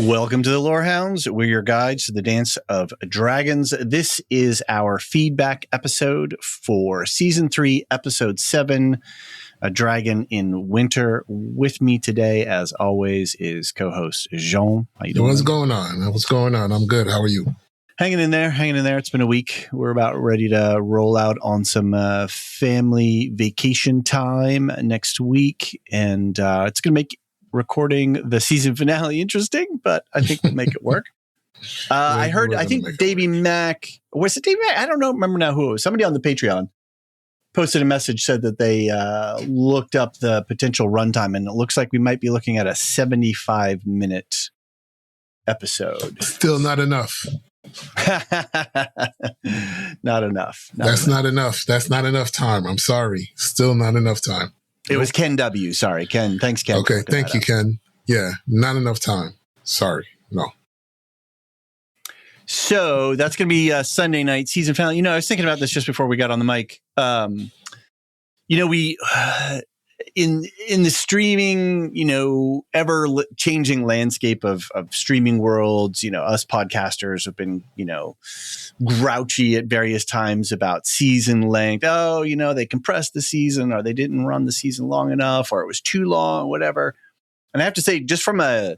Welcome to the Lorehounds. We're your guides to the dance of dragons. This is our feedback episode for Season 3, Episode 7, A Dragon in Winter. With me today, as always, is co-host Jean. How you doing? What's going on? I'm good. How are you? Hanging in there. It's been a week. We're about ready to roll out on some family vacation time next week, and it's going to make recording the season finale interesting, but I think we'll make it work. I think Davey Mack, was it Davey Mack? I don't know. Remember now who it was. Somebody on the Patreon posted a message, said that they looked up the potential runtime, and it looks like we might be looking at a 75-minute episode. Still not enough. Not enough. That's not enough. That's not enough time. I'm sorry. Still not enough time. It was Ken W. Sorry, Ken. Thanks, Ken. Okay, thank you, Ken. Yeah, not enough time. Sorry. No. So that's going to be Sunday night season finale. I was thinking about this just before we got on the mic. We in the streaming, ever changing landscape of streaming worlds, us podcasters have been, grouchy at various times about season length. Oh, they compressed the season, or they didn't run the season long enough, or it was too long, whatever. And I have to say, just from a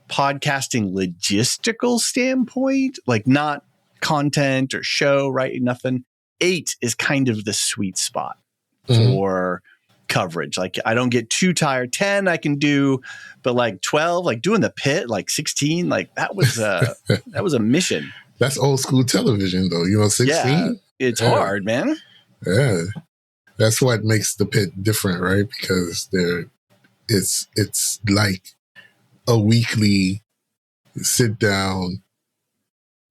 podcasting logistical standpoint, like not content or show, right? Nothing. 8 is kind of the sweet spot for coverage. Like, I don't get too tired. 10 I can do, but like 12, like doing the pit, like 16, like that was a mission. That's old school television though. 16. Yeah, it's hard, man. Yeah. That's what makes the pit different, right? Because it's like a weekly sit down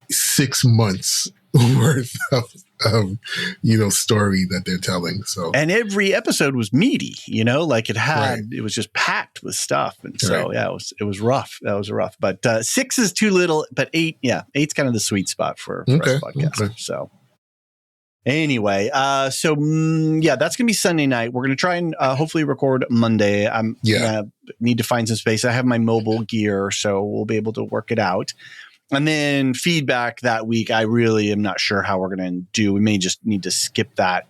6 months worth of story that they're telling. So, and every episode was meaty, like it was just packed with stuff. And so, it was rough. That was rough, but 6 is too little, but 8's kind of the sweet spot for us podcasters. Okay. So anyway, that's going to be Sunday night. We're going to try and hopefully record Monday. Need to find some space. I have my mobile gear, so we'll be able to work it out. And then feedback that week, I really am not sure how we're going to do. We may just need to skip that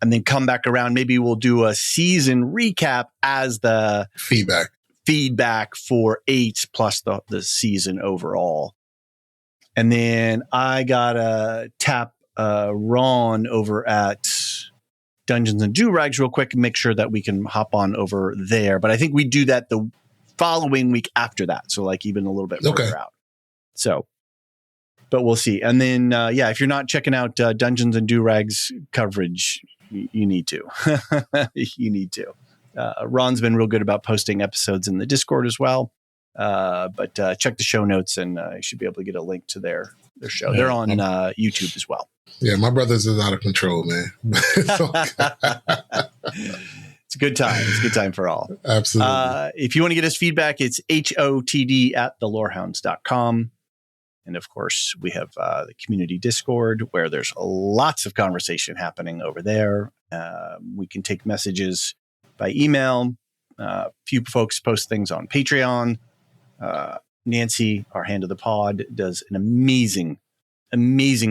and then come back around. Maybe we'll do a season recap as the feedback for 8 plus the season overall. And then I got to tap Ron over at Dungeons and Do-Rags real quick and make sure that we can hop on over there. But I think we do that the following week after that. So like even a little bit further out. So, but we'll see. And then, if you're not checking out Dungeons and Do-Rags coverage, you need to. You need to. Ron's been real good about posting episodes in the Discord as well. But check the show notes, and you should be able to get a link to their show. They're on YouTube as well. Yeah, my brother's is out of control, man. It's a good time. It's a good time for all. Absolutely. If you want to get us feedback, it's hotd@thelorehounds.com. And of course, we have the community Discord where there's lots of conversation happening over there. We can take messages by email. A few folks post things on Patreon. Nancy, our hand of the pod, does an amazing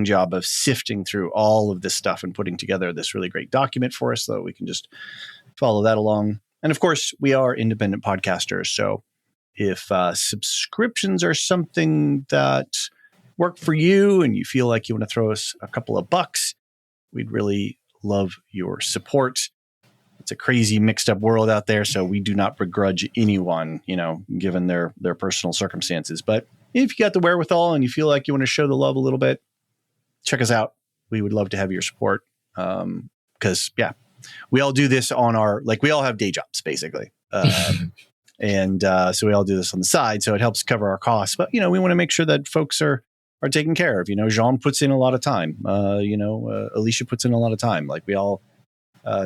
job of sifting through all of this stuff and putting together this really great document for us so that we can just follow that along. And of course, we are independent podcasters. So if subscriptions are something that work for you and you feel like you want to throw us a couple of bucks, we'd really love your support. It's a crazy mixed up world out there. So we do not begrudge anyone, given their personal circumstances. But if you got the wherewithal and you feel like you want to show the love a little bit, check us out. We would love to have your support. Because we all do this on we all have day jobs basically. And so we all do this on the side. So it helps cover our costs. But, we want to make sure that folks are taken care of. Jean puts in a lot of time. Alicia puts in a lot of time. Like we all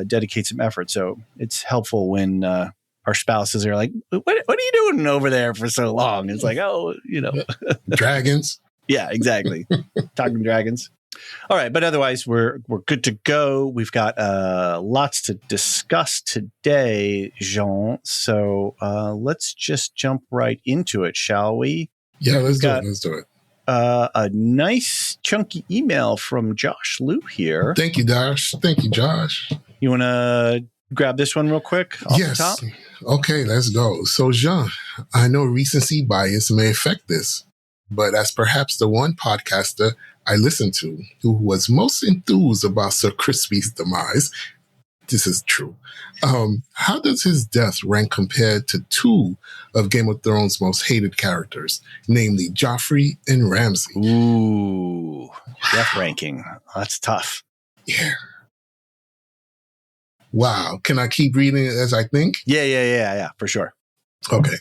dedicate some effort. So it's helpful when our spouses are like, what are you doing over there for so long? It's like, dragons. Yeah, exactly. Talking dragons. All right. But otherwise, we're good to go. We've got lots to discuss today, Jean. So let's just jump right into it, shall we? Yeah, let's do it. Let's do it. A nice chunky email from Josh Liu here. Thank you, Josh. Thank you, Josh. You want to grab this one real quick off the top? Okay, let's go. So, Jean, I know recency bias may affect this, but as perhaps the one podcaster I listened to who was most enthused about Sir Crispy's demise, this is true. How does his death rank compared to two of Game of Thrones' most hated characters, namely Joffrey and Ramsay? Ooh, death ranking. That's tough. Yeah. Wow. Can I keep reading it as I think? Yeah, for sure. Okay.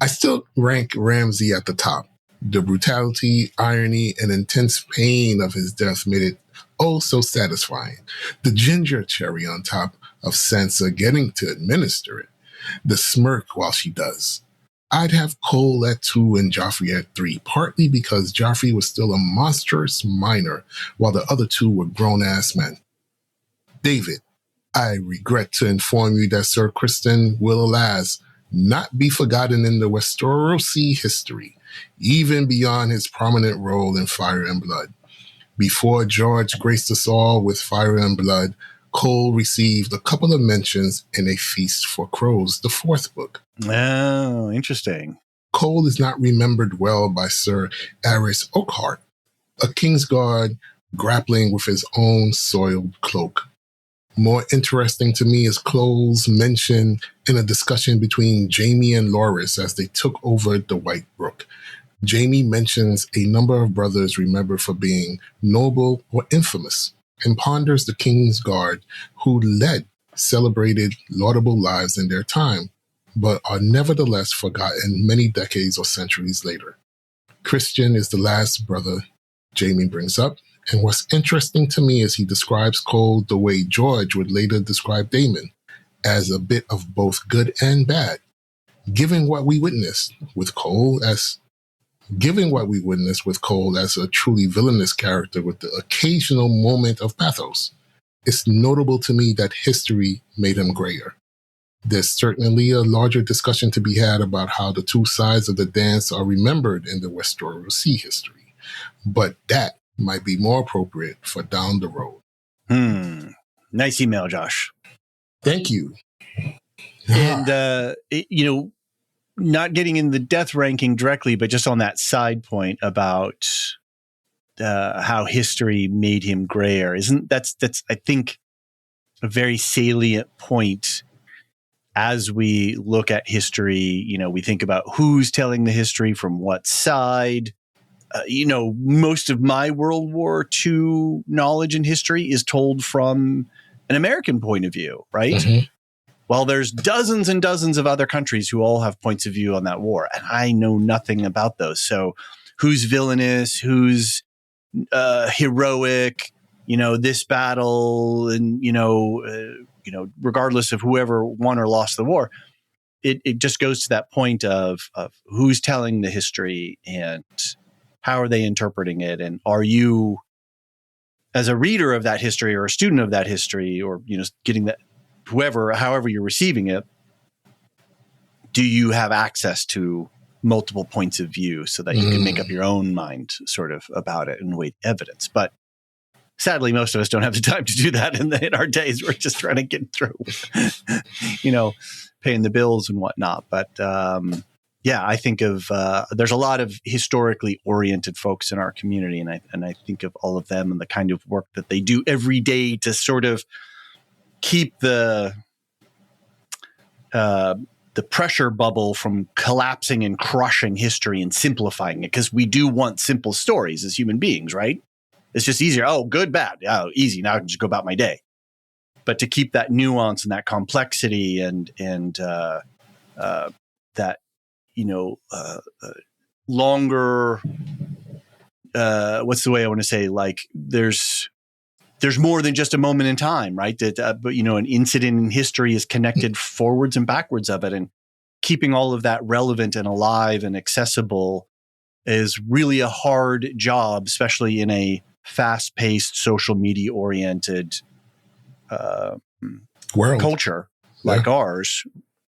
I still rank Ramsay at the top. The brutality, irony, and intense pain of his death made it oh so satisfying. The ginger cherry on top of Sansa getting to administer it. The smirk while she does. I'd have Cole at 2 and Joffrey at 3, partly because Joffrey was still a monstrous minor, while the other two were grown-ass men. David, I regret to inform you that Sir Criston will, alas, not be forgotten in the Westeros history, even beyond his prominent role in Fire and Blood. Before George graced us all with Fire and Blood, Cole received a couple of mentions in A Feast for Crows, the 4th book. Oh, interesting. Cole is not remembered well by Sir Aris Oakhart, a Kingsguard grappling with his own soiled cloak. More interesting to me is Cole's mention in a discussion between Jaime and Loras as they took over the White Brook. Jaime mentions a number of brothers remembered for being noble or infamous, and ponders the Kingsguard who led celebrated, laudable lives in their time, but are nevertheless forgotten many decades or centuries later. Christian is the last brother Jaime brings up, and what's interesting to me is he describes Cole the way George would later describe Daemon, as a bit of both good and bad. Given what we witnessed with Cole as a truly villainous character with the occasional moment of pathos, it's notable to me that history made him grayer. There's certainly a larger discussion to be had about how the two sides of the dance are remembered in the Westeros history, but that might be more appropriate for down the road. Nice email, Josh. Thank you. And, not getting in the death ranking directly, but just on that side point about how history made him grayer. That's I think, a very salient point as we look at history. We think about who's telling the history from what side. Most of my World War II knowledge and history is told from an American point of view, right? Mm-hmm. Well, there's dozens and dozens of other countries who all have points of view on that war, and I know nothing about those. So who's villainous, who's heroic, this battle, and, regardless of whoever won or lost the war, it just goes to that point of who's telling the history and how are they interpreting it? And are you, as a reader of that history or a student of that history, or, getting that, however you're receiving it, do you have access to multiple points of view so that you can make up your own mind sort of about it and weigh evidence? But sadly, most of us don't have the time to do that in our days. We're just trying to get through, paying the bills and whatnot. But I think of there's a lot of historically oriented folks in our community, and I think of all of them and the kind of work that they do every day to sort of keep the pressure bubble from collapsing and crushing history and simplifying it, because we do want simple stories as human beings, right? It's just easier. Oh, good, bad. Oh, easy. Now I can just go about my day. But to keep that nuance and that complexity and that, longer, what's the way I want to say? Like there's more than just a moment in time, right? But an incident in history is connected forwards and backwards of it, and keeping all of that relevant and alive and accessible is really a hard job, especially in a fast-paced, social media-oriented culture like ours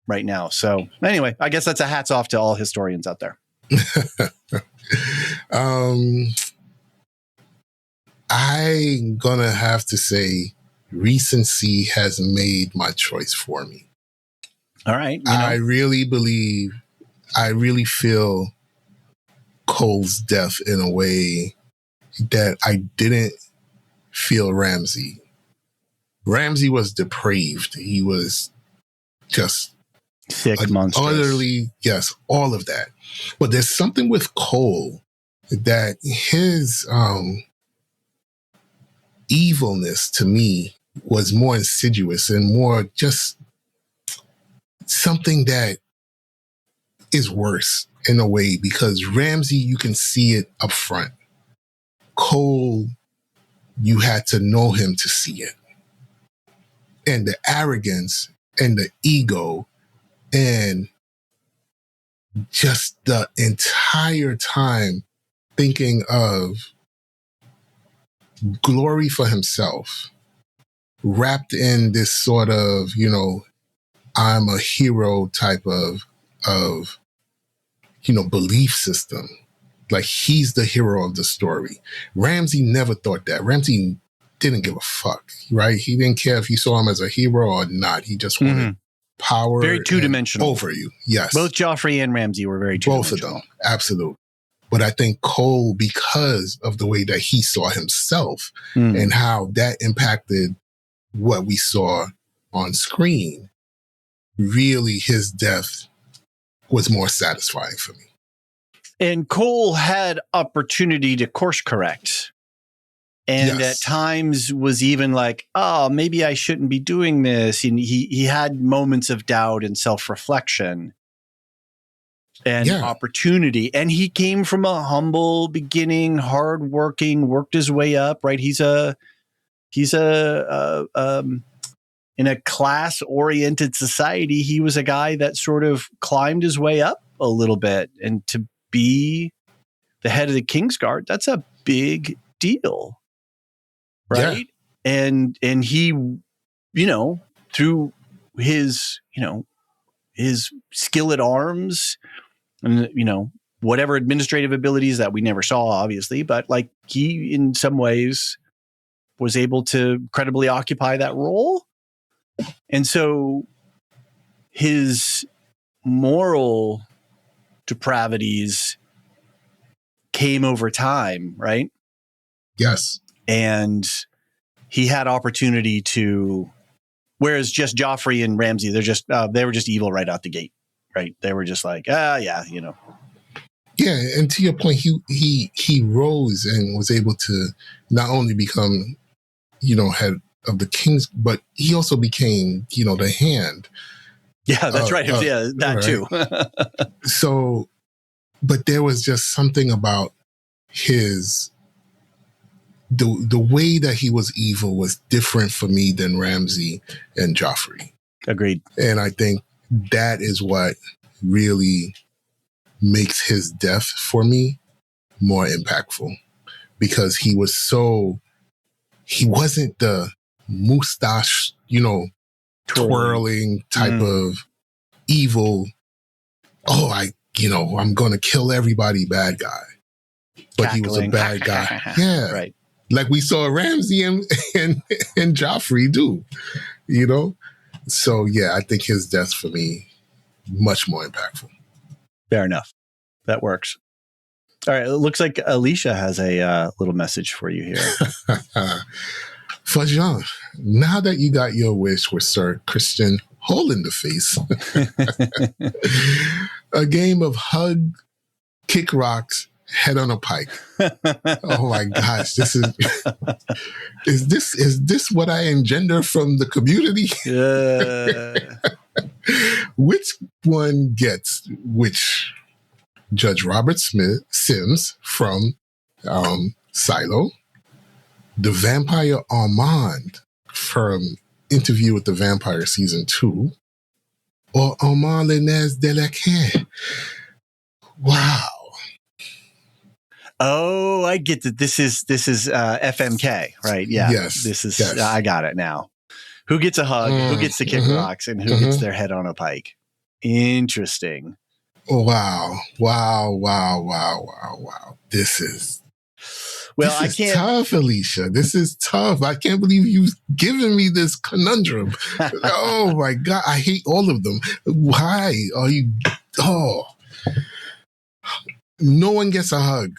right now. So anyway, I guess that's a hats off to all historians out there. I'm gonna have to say recency has made my choice for me. All right. I really feel Cole's death in a way that I didn't feel Ramsay. Ramsay was depraved. He was just sick, monstrous. Utterly, yes, all of that. But there's something with Cole that his evilness to me was more insidious and more just something that is worse in a way, because Ramsay, you can see it up front. Cole, you had to know him to see it. And the arrogance and the ego and just the entire time thinking of glory for himself, wrapped in this sort of, I'm a hero type of, belief system. Like he's the hero of the story. Ramsay never thought that. Ramsay didn't give a fuck, right? He didn't care if you saw him as a hero or not. He just wanted power. Very two-dimensional. Over you, yes. Both Joffrey and Ramsay were very two-dimensional. Both of them, absolute. But I think Cole, because of the way that he saw himself and how that impacted what we saw on screen, really his death was more satisfying for me. And Cole had opportunity to course correct. And at times was even like, oh, maybe I shouldn't be doing this. And he had moments of doubt and self-reflection and opportunity. And he came from a humble beginning, hardworking, worked his way up, right? He's in a class-oriented society. He was a guy that sort of climbed his way up a little bit. And to be the head of the Kingsguard, that's a big deal. Right. Yeah. And he, through his, his skill at arms and, whatever administrative abilities that we never saw, obviously, but like he, in some ways, was able to credibly occupy that role. And so his moral depravities came over time, right? Yes. And he had opportunity to, whereas just Joffrey and Ramsay, they were just evil right out the gate, right? They were just like, Yeah, and to your point, he rose and was able to not only become, head of the Kings, but he also became, the hand. Yeah, that's right. That too. So, but there was just something about his. The way that he was evil was different for me than Ramsay and Joffrey. Agreed. And I think that is what really makes his death for me more impactful, because he wasn't the mustache, twirling type of evil. Oh, I'm going to kill everybody bad guy. But Cackling. He was a bad guy. Yeah. Right. Like we saw Ramsay and Joffrey do, So, I think his death for me, much more impactful. Fair enough. That works. All right. It looks like Alicia has a little message for you here. For Jean, now that you got your wish with Sir Christian Hole in the Face, a game of hug, kick rocks, head on a pike. Oh my gosh, this is this what I engender from the community? Which one gets which? Judge Robert Sims from Silo, the vampire Ormond from Interview with the Vampire Season 2, or Armand Linez de la Caire. Wow. Oh, I get that. This is FMK, right? Yeah. Yes. This is. Yes. I got it now. Who gets a hug? Who gets the kick rocks? And who gets their head on a pike? Interesting. Wow. This is tough, Alicia. This is tough. I can't believe you've given me this conundrum. Oh my God. I hate all of them. Why are you? Oh, no one gets a hug.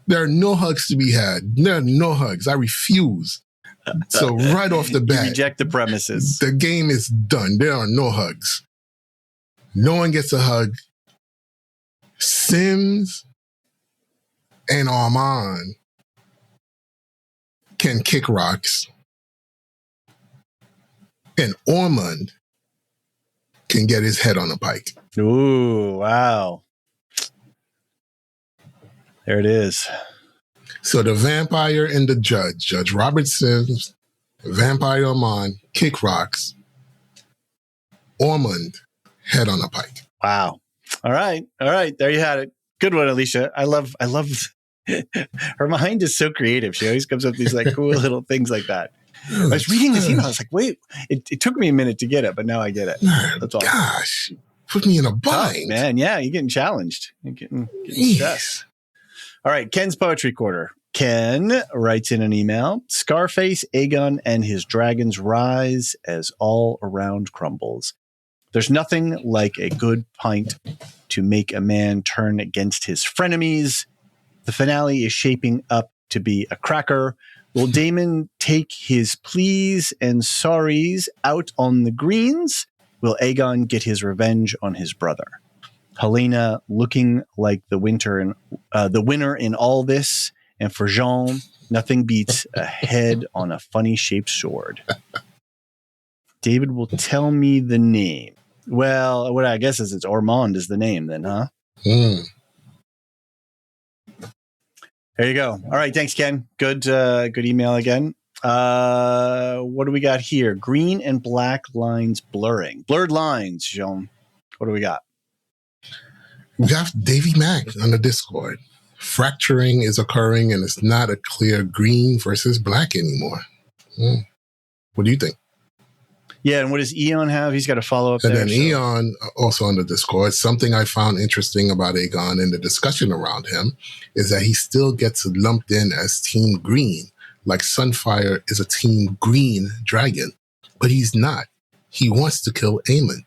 There are no hugs to be had. There are no hugs. I refuse. So right off the bat, you reject the premises. The game is done. There are no hugs. No one gets a hug. Sims and Ormond can kick rocks. And Ormond can get his head on a pike. Ooh, wow. There it is. So the vampire and the Judge Robert Sims, vampire Ormond, kick rocks. Ormond, head on a pike. Wow. All right. There you had it. Good one, Alicia. I love her mind is so creative. She always comes up with these like cool little things like that. I was reading this email. I was like, wait, it took me a minute to get it, but now I get it. That's all. Gosh, put me in a bind. Oh, man, yeah, you're getting challenged. You're getting stressed. All right, Ken's Poetry Quarter. Ken writes in an email, Scarface, Aegon, and his dragons rise as all around crumbles. There's nothing like a good pint to make a man turn against his frenemies. The finale is shaping up to be a cracker. Will Daemon take his pleas and sorries out on the greens? Will Aegon get his revenge on his brother? Helena looking like the winner in all this. And for Jean, nothing beats a head on a funny-shaped sword. David will tell me the name. Well, what I guess is it's Ormond is the name then, huh? There you go. All right. Thanks, Ken. Good email again. What do we got here? Green and black lines blurring. Blurred lines, Jean. What do we got? We have Davy Mack on the Discord. Fracturing is occurring and it's not a clear green versus black anymore. What do you think? Yeah, and what does Eon have? He's got a follow-up and there. And then Eon, also on the Discord, something I found interesting about Aegon in the discussion around him is that he still gets lumped in as Team Green, like Sunfire is a Team Green dragon, but he's not. He wants to kill Aemon.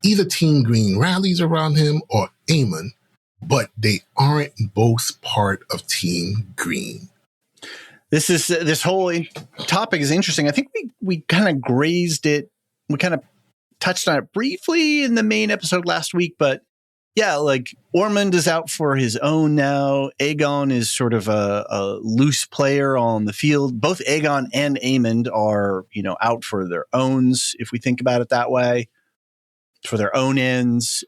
Either Team Green rallies around him or Aemon, but they aren't both part of Team Green. This whole topic is interesting. I think we kind of grazed it. We kind of touched on it briefly in the main episode last week, but yeah, like Ormond is out for his own now. Aegon is sort of a loose player on the field. Both Aegon and Aemond are, out for their owns, if we think about it that way, for their own ends.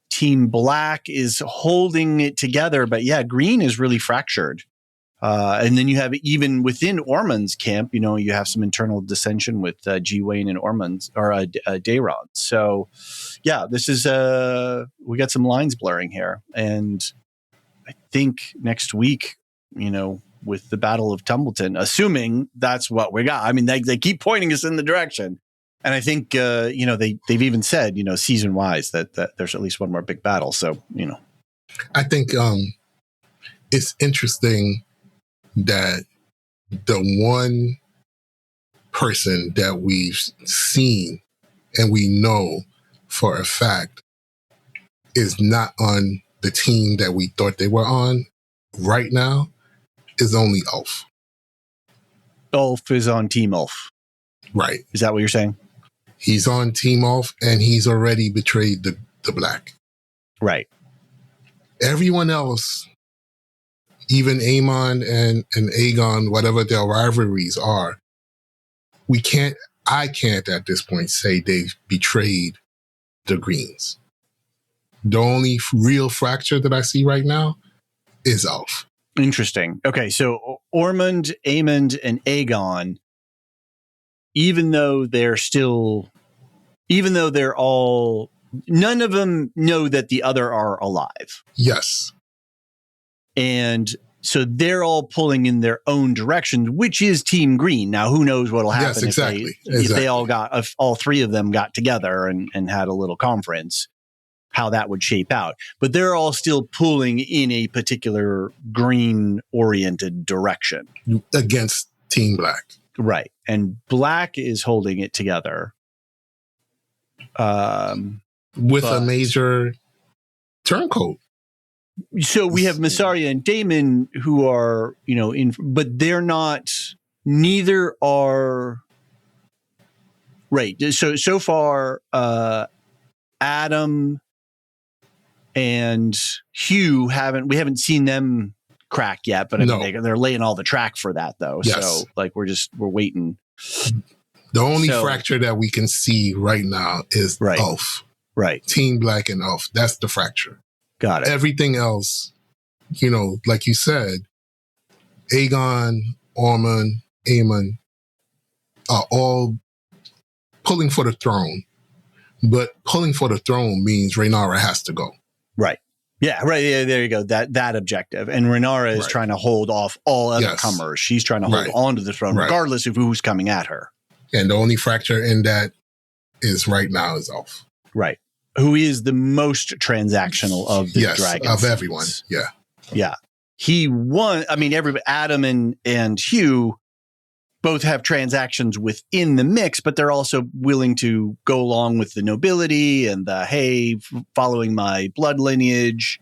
Team Black is holding it together, but yeah, Green is really fractured. And then you have, even within Ormond's camp, you have some internal dissension with G-Wayne and Ormond's, or Daeron. So, yeah, this is, we got some lines blurring here. And I think next week, with the Battle of Tumbleton, assuming that's what we got. I mean, they keep pointing us in the direction. And I think, they've even said, season-wise, that there's at least one more big battle. So, I think it's interesting that the one person that we've seen and we know for a fact is not on the team that we thought they were on right now is only Ulf. Ulf is on Team Ulf. Right. Is that what you're saying? He's on Team Ulf and he's already betrayed the Black. Right. Everyone else, even Aemon and Aegon, whatever their rivalries are, I can't at this point say they've betrayed the Greens. The only real fracture that I see right now is Ulf. Interesting. Okay, so Ormond, Aemond, and Aegon, even though they're all, none of them know that the other are alive. Yes. And So they're all pulling in their own direction, which is Team Green. Now, who knows what'll happen if they all three of them got together and had a little conference, how that would shape out. But they're all still pulling in a particular green-oriented direction. Against Team Black. Right. And Black is holding it together. With a major turncoat. So we have Mysaria and Daemon who are, but they're not, neither are, right. So far, Adam and Hugh we haven't seen them crack yet, but I mean, they're laying all the track for that though. Yes. So like, we're waiting. The only fracture that we can see right now is Ulf. Right. Team Black and Ulf. That's the fracture. Got it. Everything else, like you said, Aegon, Ormond, Aemon are all pulling for the throne. But pulling for the throne means Rhaenyra has to go. Right. Yeah, right. Yeah, there you go. That objective. And Rhaenyra is trying to hold off all other comers. She's trying to hold on to the throne, regardless of who's coming at her. And the only fracture in that is right now is Ulf. Right. Who is the most transactional of the dragons. Of everyone. Yeah. Yeah. He won. I mean, Adam and Hugh both have transactions within the mix, but they're also willing to go along with the nobility and following my blood lineage,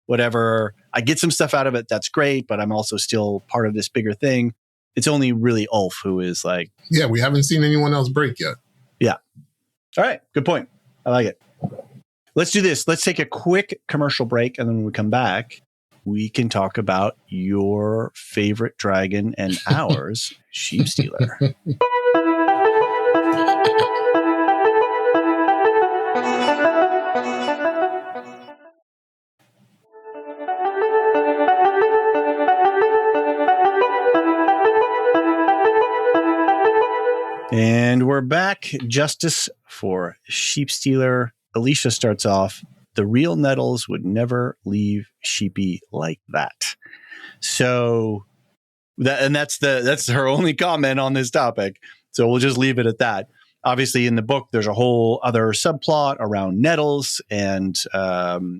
whatever. I get some stuff out of it. That's great, but I'm also still part of this bigger thing. It's only really Ulf who is like... Yeah, we haven't seen anyone else break yet. Yeah. All right. Good point. I like it. Let's do this. Let's take a quick commercial break, and then when we come back, we can talk about your favorite dragon and ours, Sheepstealer. And we're back. Justice for Sheepstealer. Alicia starts off, the real Nettles would never leave Sheepy like that. So that's her only comment on this topic. So we'll just leave it at that. Obviously, in the book, there's a whole other subplot around Nettles, and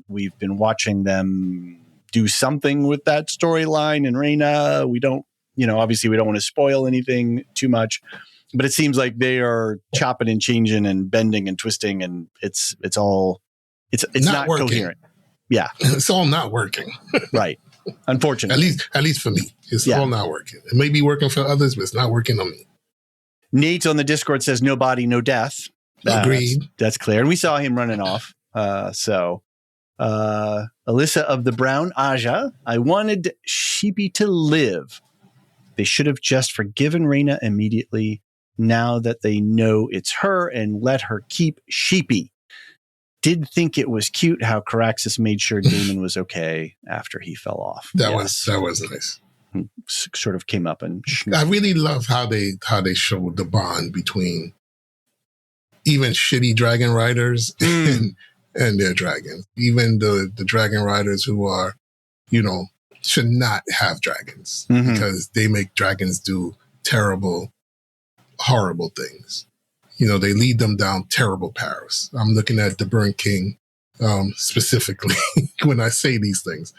we've been watching them do something with that storyline. And Rhaena, we don't want to spoil anything too much. But it seems like they are chopping and changing and bending and twisting, and it's not coherent. Yeah, it's all not working. Right. Unfortunately, at least for me, it's all not working. It may be working for others, but it's not working on me. Nate on the Discord says, "No body, no death." Agreed. That's clear, and we saw him running off. Alyssa of the Brown Aja, I wanted Sheepy to live. They should have just forgiven Rhaena immediately. Now that they know it's her, and let her keep Sheepy. Did think it was cute how Caraxes made sure Daemon was okay after he fell off. That was nice. Sort of came up and... I really love how they showed the bond between even shitty dragon riders and their dragons. Even the dragon riders who are, should not have dragons because they make dragons do terrible, horrible things. They lead them down terrible paths. I'm looking at the Burnt King specifically when I say these things.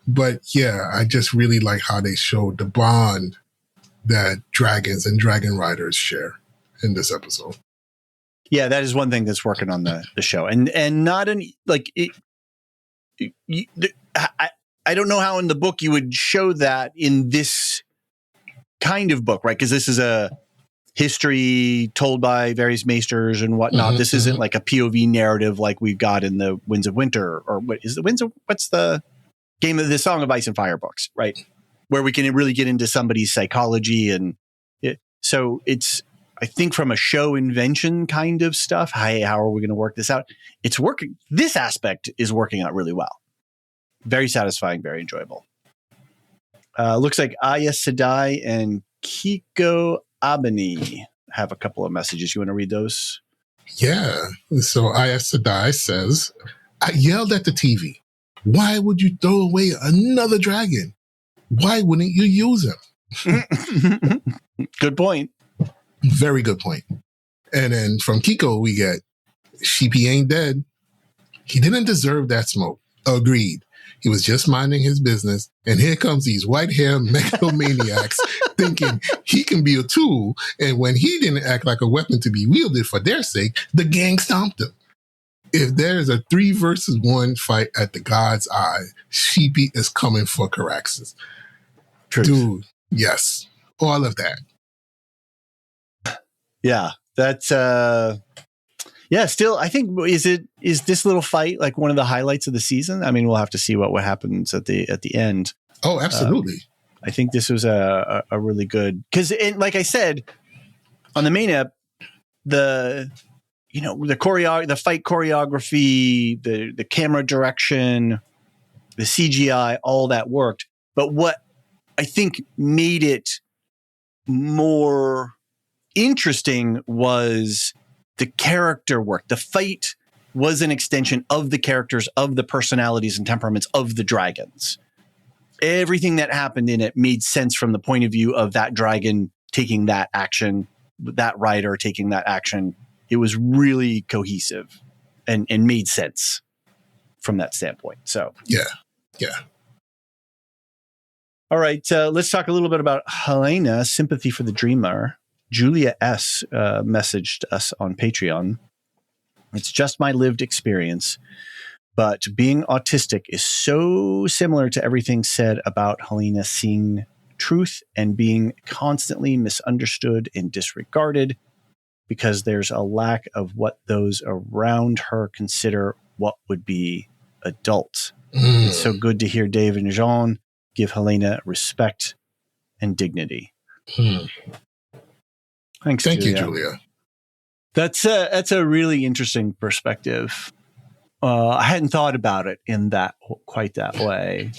But yeah, I just really like how they showed the bond that dragons and dragon riders share in this episode. Yeah, that is one thing that's working on the show. And not I don't know how in the book you would show that in this kind of book, right? Because this is a history told by various maesters and whatnot. This isn't like a POV narrative like we've got in the Winds of Winter, or what's the Game of the Song of Ice and Fire books, right? Where we can really get into somebody's psychology. So it's, I think, from a show invention kind of stuff. Hey, how are we going to work this out? It's working. This aspect is working out really well. Very satisfying, very enjoyable. Looks like Aya Sedai and Kiko Abani have a couple of messages. You want to read those? Yeah. So Aya Sedai says, I yelled at the TV. Why would you throw away another dragon? Why wouldn't you use him? Good point. Very good point. And then from Kiko, we get, Sheepy ain't dead. He didn't deserve that smoke. Agreed. He was just minding his business. And here comes these white-haired megalomaniacs thinking he can be a tool. And when he didn't act like a weapon to be wielded for their sake, the gang stomped him. If there's a 3 versus 1 fight at the God's Eye, Sheepy is coming for Caraxes. Truth. Dude, yes. All of that. Yeah, that's still, I think, is this little fight like one of the highlights of the season? I mean, we'll have to see what happens at the end. Oh, absolutely. I think this was a really good, because like I said on the main app, the fight choreography, the camera direction, the CGI, all that worked. But what I think made it more interesting was the character work. The fight was an extension of the characters, of the personalities and temperaments of the dragons. Everything that happened in it made sense from the point of view of that dragon taking that action, that rider taking that action. It was really cohesive and made sense from that standpoint. So yeah. All right, let's talk a little bit about Helena, Sympathy for the Dreamer. Julia S. messaged us on Patreon. It's just my lived experience, but being autistic is so similar to everything said about Helena seeing truth and being constantly misunderstood and disregarded because there's a lack of what those around her consider what would be adult. It's so good to hear Dave and Jean give Helena respect and dignity. Thanks, Thank Julia. you, Julia. That's a really interesting perspective. I hadn't thought about it in quite that way.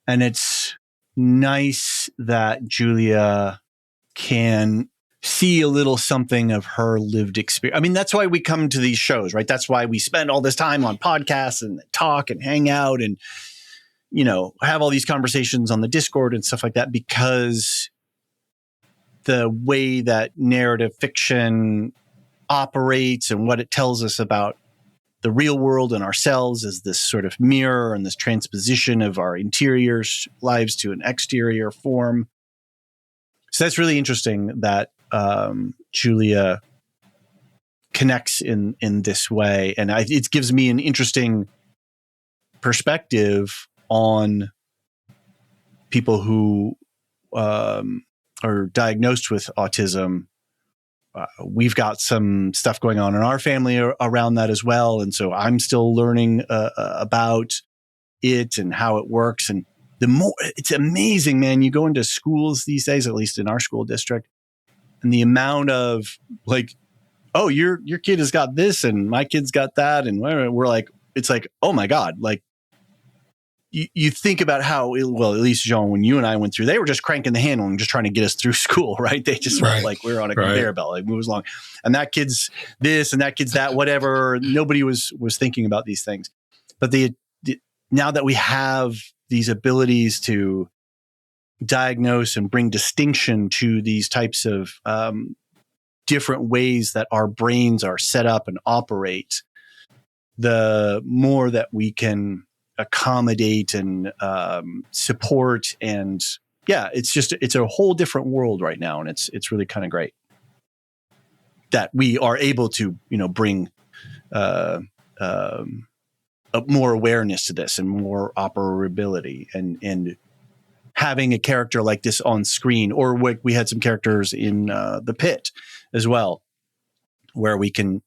And it's nice that Julia can see a little something of her lived experience. I mean, that's why we come to these shows, right? That's why we spend all this time on podcasts and talk and hang out and, have all these conversations on the Discord and stuff like that, because the way that narrative fiction operates and what it tells us about the real world and ourselves is this sort of mirror and this transposition of our interior lives to an exterior form. So that's really interesting that Julia connects in this way. And it gives me an interesting perspective on people who are diagnosed with autism. We've got some stuff going on in our family around that as well. And so I'm still learning about it and how it works. And it's amazing, man. You go into schools these days, at least in our school district, and the amount of like, oh, your kid has got this and my kid's got that. And we're like, it's like, oh my God, like, you think about how, at least, Jean, when you and I went through, they were just cranking the handle and just trying to get us through school, right? They just were like, we were on a conveyor belt, like move us along. And that kid's this and that kid's that, whatever. Nobody was thinking about these things. But now that we have these abilities to diagnose and bring distinction to these types of different ways that our brains are set up and operate, the more that we can accommodate and support, and it's a whole different world right now, and it's really kind of great that we are able to bring more awareness to this and more operability, and having a character like this on screen, or we had some characters in the pit as well, where we can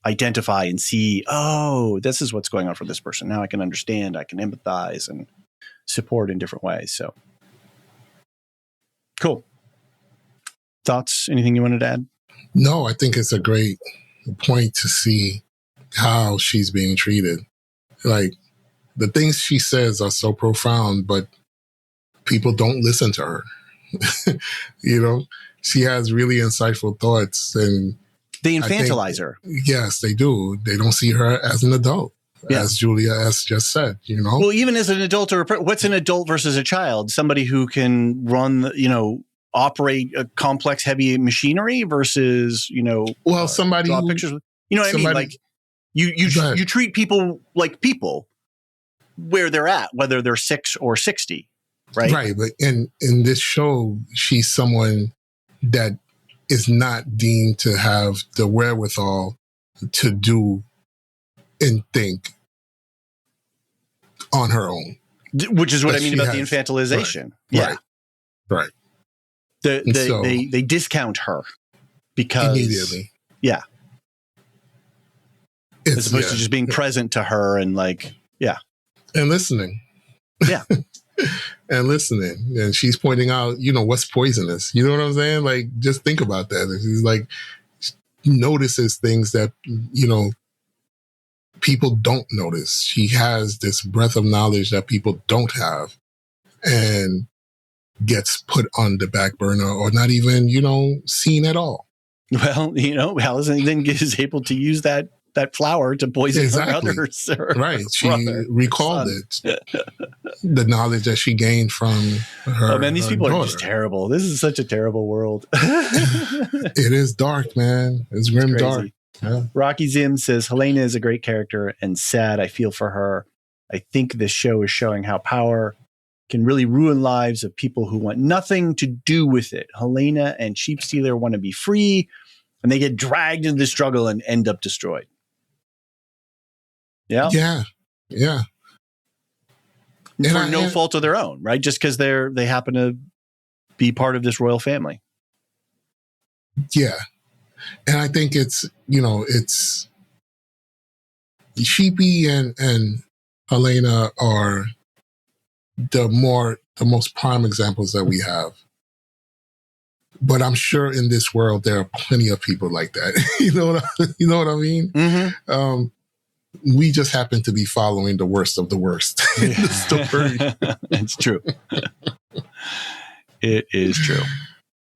identify and see, oh, this is what's going on for this person. Now I can understand, I can empathize and support in different ways. So cool. Thoughts? Anything you wanted to add? No, I think it's a great point to see how she's being treated. Like, the things she says are so profound, but people don't listen to her. She has really insightful thoughts, and they infantilize her. Yes, they do. They don't see her as an adult. as Julia has just said, Well, even as an adult what's an adult versus a child? Somebody who can run, operate a complex, heavy machinery versus, somebody draw pictures. You know what I mean? Like you treat people like people where they're at, whether they're 6 or 60, right? Right. But in this show, she's someone that is not deemed to have the wherewithal to do and think on her own. Which is what I mean about the infantilization. Right. Right. They discount her because immediately. Yeah. As opposed to just being present to her and and listening. Yeah. And listening. And she's pointing out, what's poisonous. You know what I'm saying? Like, just think about that. She's like, notices things that, people don't notice. She has this breadth of knowledge that people don't have and gets put on the back burner or not even, seen at all. Well, Allison then is able to use that flower to poison her others. Right. She recalled it. The knowledge that she gained from her. Oh man, these people daughter. are just terrible. This is such a terrible world. It is dark, man. It's grim dark. Yeah. Rocky Zim says, Helena is a great character and sad. I feel for her. I think this show is showing how power can really ruin lives of people who want nothing to do with it. Helena and Sheepstealer want to be free, and they get dragged into the struggle and end up destroyed. Yeah. Yeah. Yeah. For no fault of their own, right? Just because they happen to be part of this royal family. Yeah. And I think it's Sheepy and Helena are the most prime examples that we have. But I'm sure in this world there are plenty of people like that. You know what I mean? Mm-hmm. We just happen to be following the worst of the worst in the story. It's true. It is true.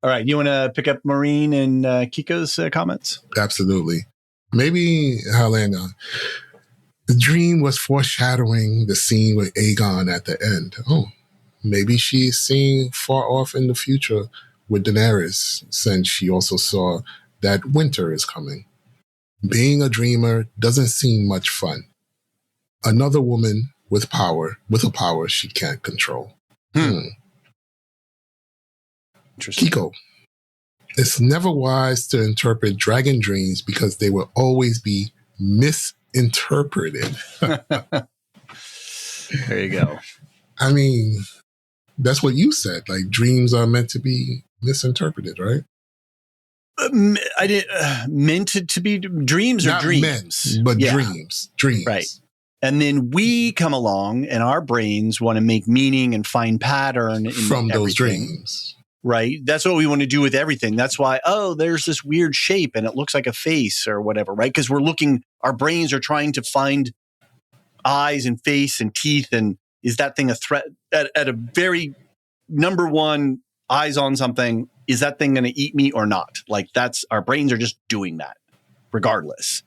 All right. You want to pick up Maureen and Kiko's comments? Absolutely. Maybe, Helena, the dream was foreshadowing the scene with Aegon at the end. Oh, maybe she's seeing far off in the future with Daenerys, since she also saw that winter is coming. Being a dreamer doesn't seem much fun. Another woman with a power she can't control. Kiko, it's never wise to interpret dragon dreams because they will always be misinterpreted. There you go. I mean, that's what you said. Like, dreams are meant to be misinterpreted, right? I didn't meant to be dreams or Not dreams, meant, but dreams, right? And then we come along, and our brains want to make meaning and find pattern from those dreams. Right. That's what we want to do with everything. That's why, there's this weird shape and it looks like a face or whatever, right? Because our brains are trying to find eyes and face and teeth. And is that thing a threat at a very number one, eyes on something? Is that thing going to eat me or not? Like, our brains are just doing that regardless.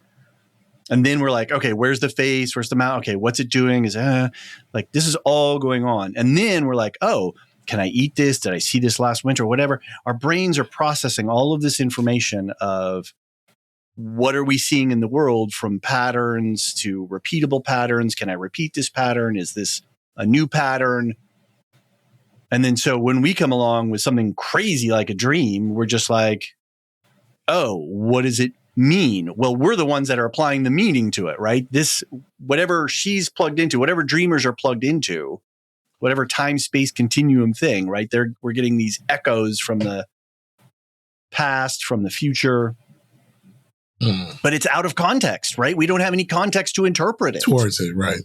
And then we're like, okay, where's the face? Where's the mouth? Okay, what's it doing? Is this is all going on. And then we're like, oh, can I eat this? Did I see this last winter? Whatever. Our brains are processing all of this information of what are we seeing in the world, from patterns to repeatable patterns. Can I repeat this pattern? Is this a new pattern? And then so when we come along with something crazy like a dream, we're just like, oh, what does it mean? Well, we're the ones that are applying the meaning to it, right? This, whatever she's plugged into, whatever dreamers are plugged into, whatever time-space continuum thing, right? We're getting these echoes from the past, from the future, but it's out of context, right? We don't have any context to interpret it. Towards it, right.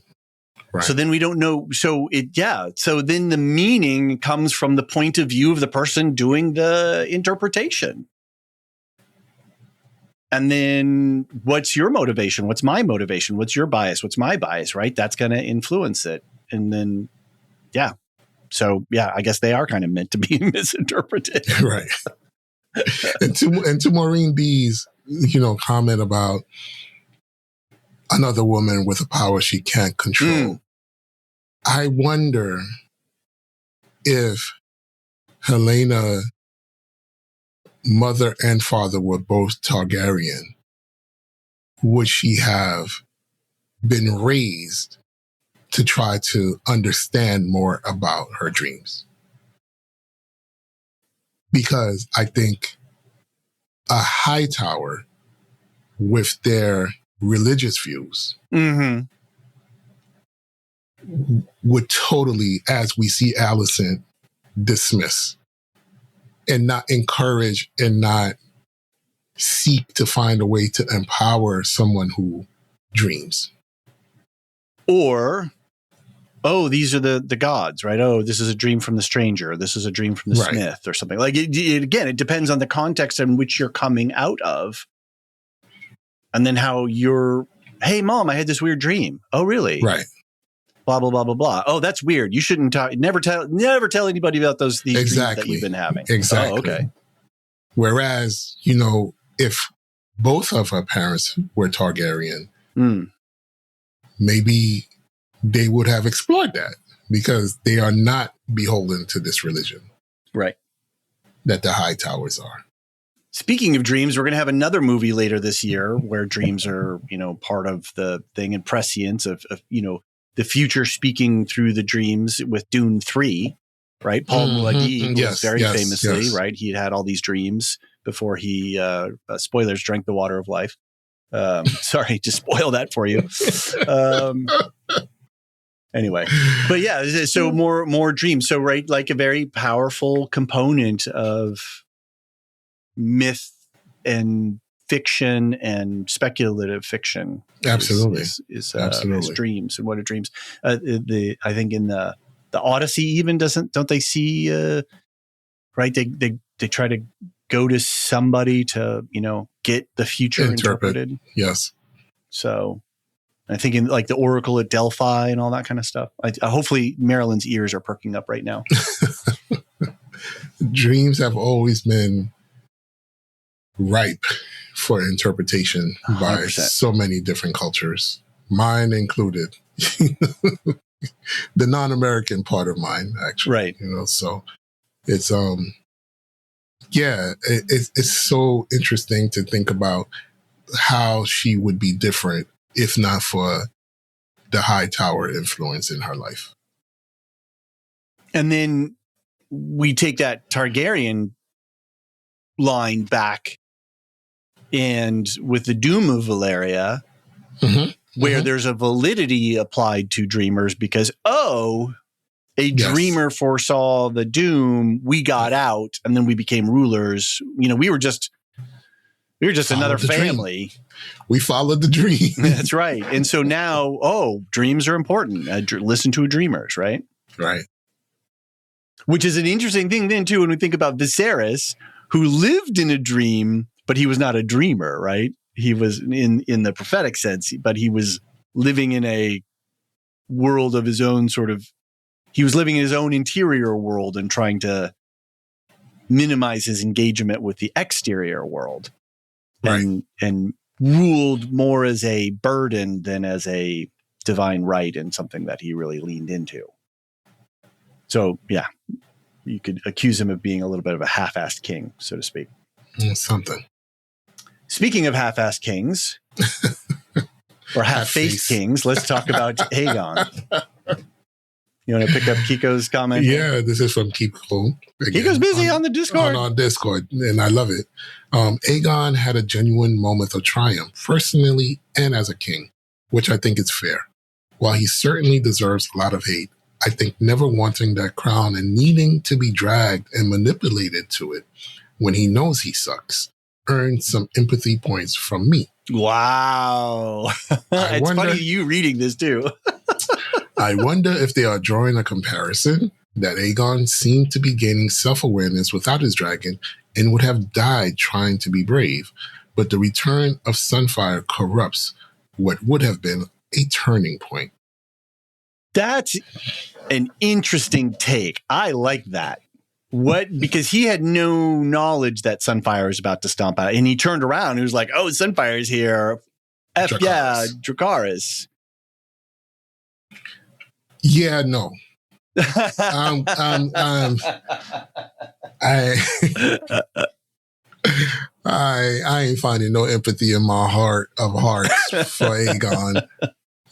So then we don't know. So then the meaning comes from the point of view of the person doing the interpretation. And then what's your motivation? What's my motivation? What's your bias? What's my bias, right? That's going to influence it. And then, So, I guess they are kind of meant to be misinterpreted. Right. And to Maureen B's, comment about another woman with a power she can't control. I wonder if Helena, mother and father were both Targaryen, would she have been raised to try to understand more about her dreams? Because I think a Hightower with their religious views would totally, as we see Alicent, dismiss and not encourage and not seek to find a way to empower someone who dreams. Or, oh, these are the gods, right? Oh, this is a dream from the stranger. This is a dream from the smith or something. Like, again, it depends on the context in which you're coming out of. And then how you're, hey, mom, I had this weird dream. Oh, really? Right. Blah, blah, blah, blah, blah. Oh, that's weird. You shouldn't talk. Never tell anybody about these dreams that you've been having. Exactly. Oh, okay. Whereas, if both of her parents were Targaryen, maybe they would have explored that because they are not beholden to this religion. Right. That the Hightowers are. Speaking of dreams, we're going to have another movie later this year where dreams are, part of the thing and prescience of the future speaking through the dreams with Dune 3, right? Paul Muad'Dib was very famously, right? He had all these dreams before he, spoilers, drank the water of life. Sorry to spoil that for you. Anyway, but yeah, so more dreams. So, right, like a very powerful component of myth and fiction and speculative fiction. Absolutely. Is dreams. And what are dreams? I think in the Odyssey even don't they see, right? They try to go to somebody to, get the future interpreted. Yes. So I think in like the Oracle at Delphi and all that kind of stuff. Hopefully Marilyn's ears are perking up right now. Dreams have always been ripe for interpretation 100%. By so many different cultures, mine included. The non-American part of mine, actually. Right. So it's it's so interesting to think about how she would be different if not for the Hightower influence in her life. And then we take that Targaryen line back, and with the Doom of Valyria, where there's a validity applied to dreamers because, dreamer foresaw the doom, we got out, and then we became rulers. We were just another family. Dream. We followed the dream. That's right. And so now, dreams are important. Listen to dreamers, right? Right. Which is an interesting thing then, too, when we think about Viserys, who lived in a dream, but he was not a dreamer, right? He was in the prophetic sense, but he was living in a world of his own he was living in his own interior world and trying to minimize his engagement with the exterior world. Right. And ruled more as a burden than as a divine right and something that he really leaned into. So, yeah, you could accuse him of being a little bit of a half-assed king, so to speak. Something. Speaking of half-assed kings, or half-faced kings, let's talk about Aegon. You want to pick up Kiko's comment? Yeah, this is from Kiko. Again, Kiko's busy on the Discord. On Discord, and I love it. Aegon had a genuine moment of triumph, personally and as a king, which I think is fair. While he certainly deserves a lot of hate, I think never wanting that crown and needing to be dragged and manipulated to it when he knows he sucks earned some empathy points from me. Wow. It's funny you reading this too. I wonder if they are drawing a comparison that Aegon seemed to be gaining self-awareness without his dragon and would have died trying to be brave. But the return of Sunfire corrupts what would have been a turning point. That's an interesting take. I like that. Because he had no knowledge that Sunfire was about to stomp out. And he turned around and he was like, oh, Sunfire's here. Yeah, Dracarys. Yeah, no. I ain't finding no empathy in my heart of hearts for Aegon,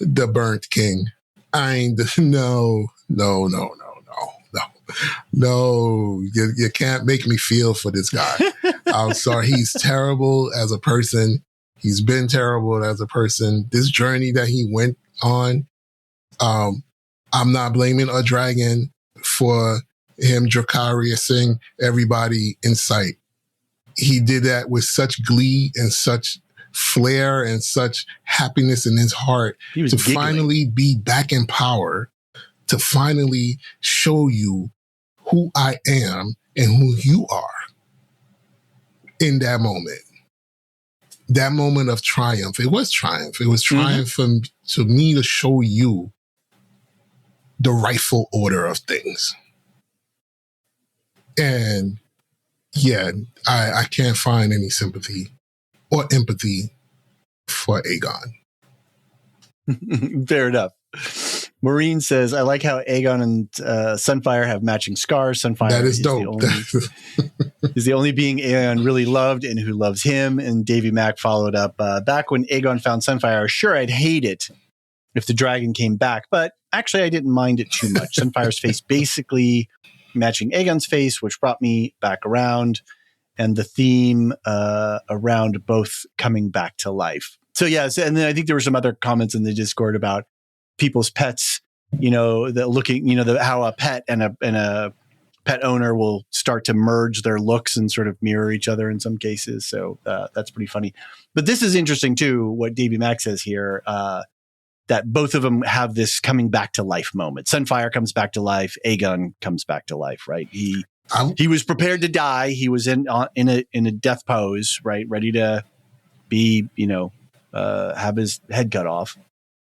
the burnt king. I ain't no. You can't make me feel for this guy. I'm sorry. He's terrible as a person. He's been terrible as a person. This journey that he went on, I'm not blaming a dragon for him Dracarysing everybody in sight. He did that with such glee and such flair and such happiness in his heart to finally be back in power, to finally show you who I am and who you are in that moment. That moment of triumph. It was triumph. It was triumph to me to show you the rightful order of things. And yeah, I can't find any sympathy or empathy for Aegon. Fair enough. Maureen says, I like how Aegon and Sunfire have matching scars. Sunfire that is dope. Is the only being Aegon really loved and who loves him. And Davy Mack followed up, back when Aegon found Sunfire, sure, I'd hate it if the dragon came back, but actually I didn't mind it too much. Sunfire's face basically matching Aegon's face, which brought me back around, and the theme around both coming back to life. So yes, and then I think there were some other comments in the Discord about people's pets, that looking, how a pet and a pet owner will start to merge their looks and sort of mirror each other in some cases. So that's pretty funny. But this is interesting too, what Davey Mack says here, that both of them have this coming back to life moment. Sunfire comes back to life. Aegon comes back to life, right? He was prepared to die. He was in a death pose, right? Ready to be, have his head cut off.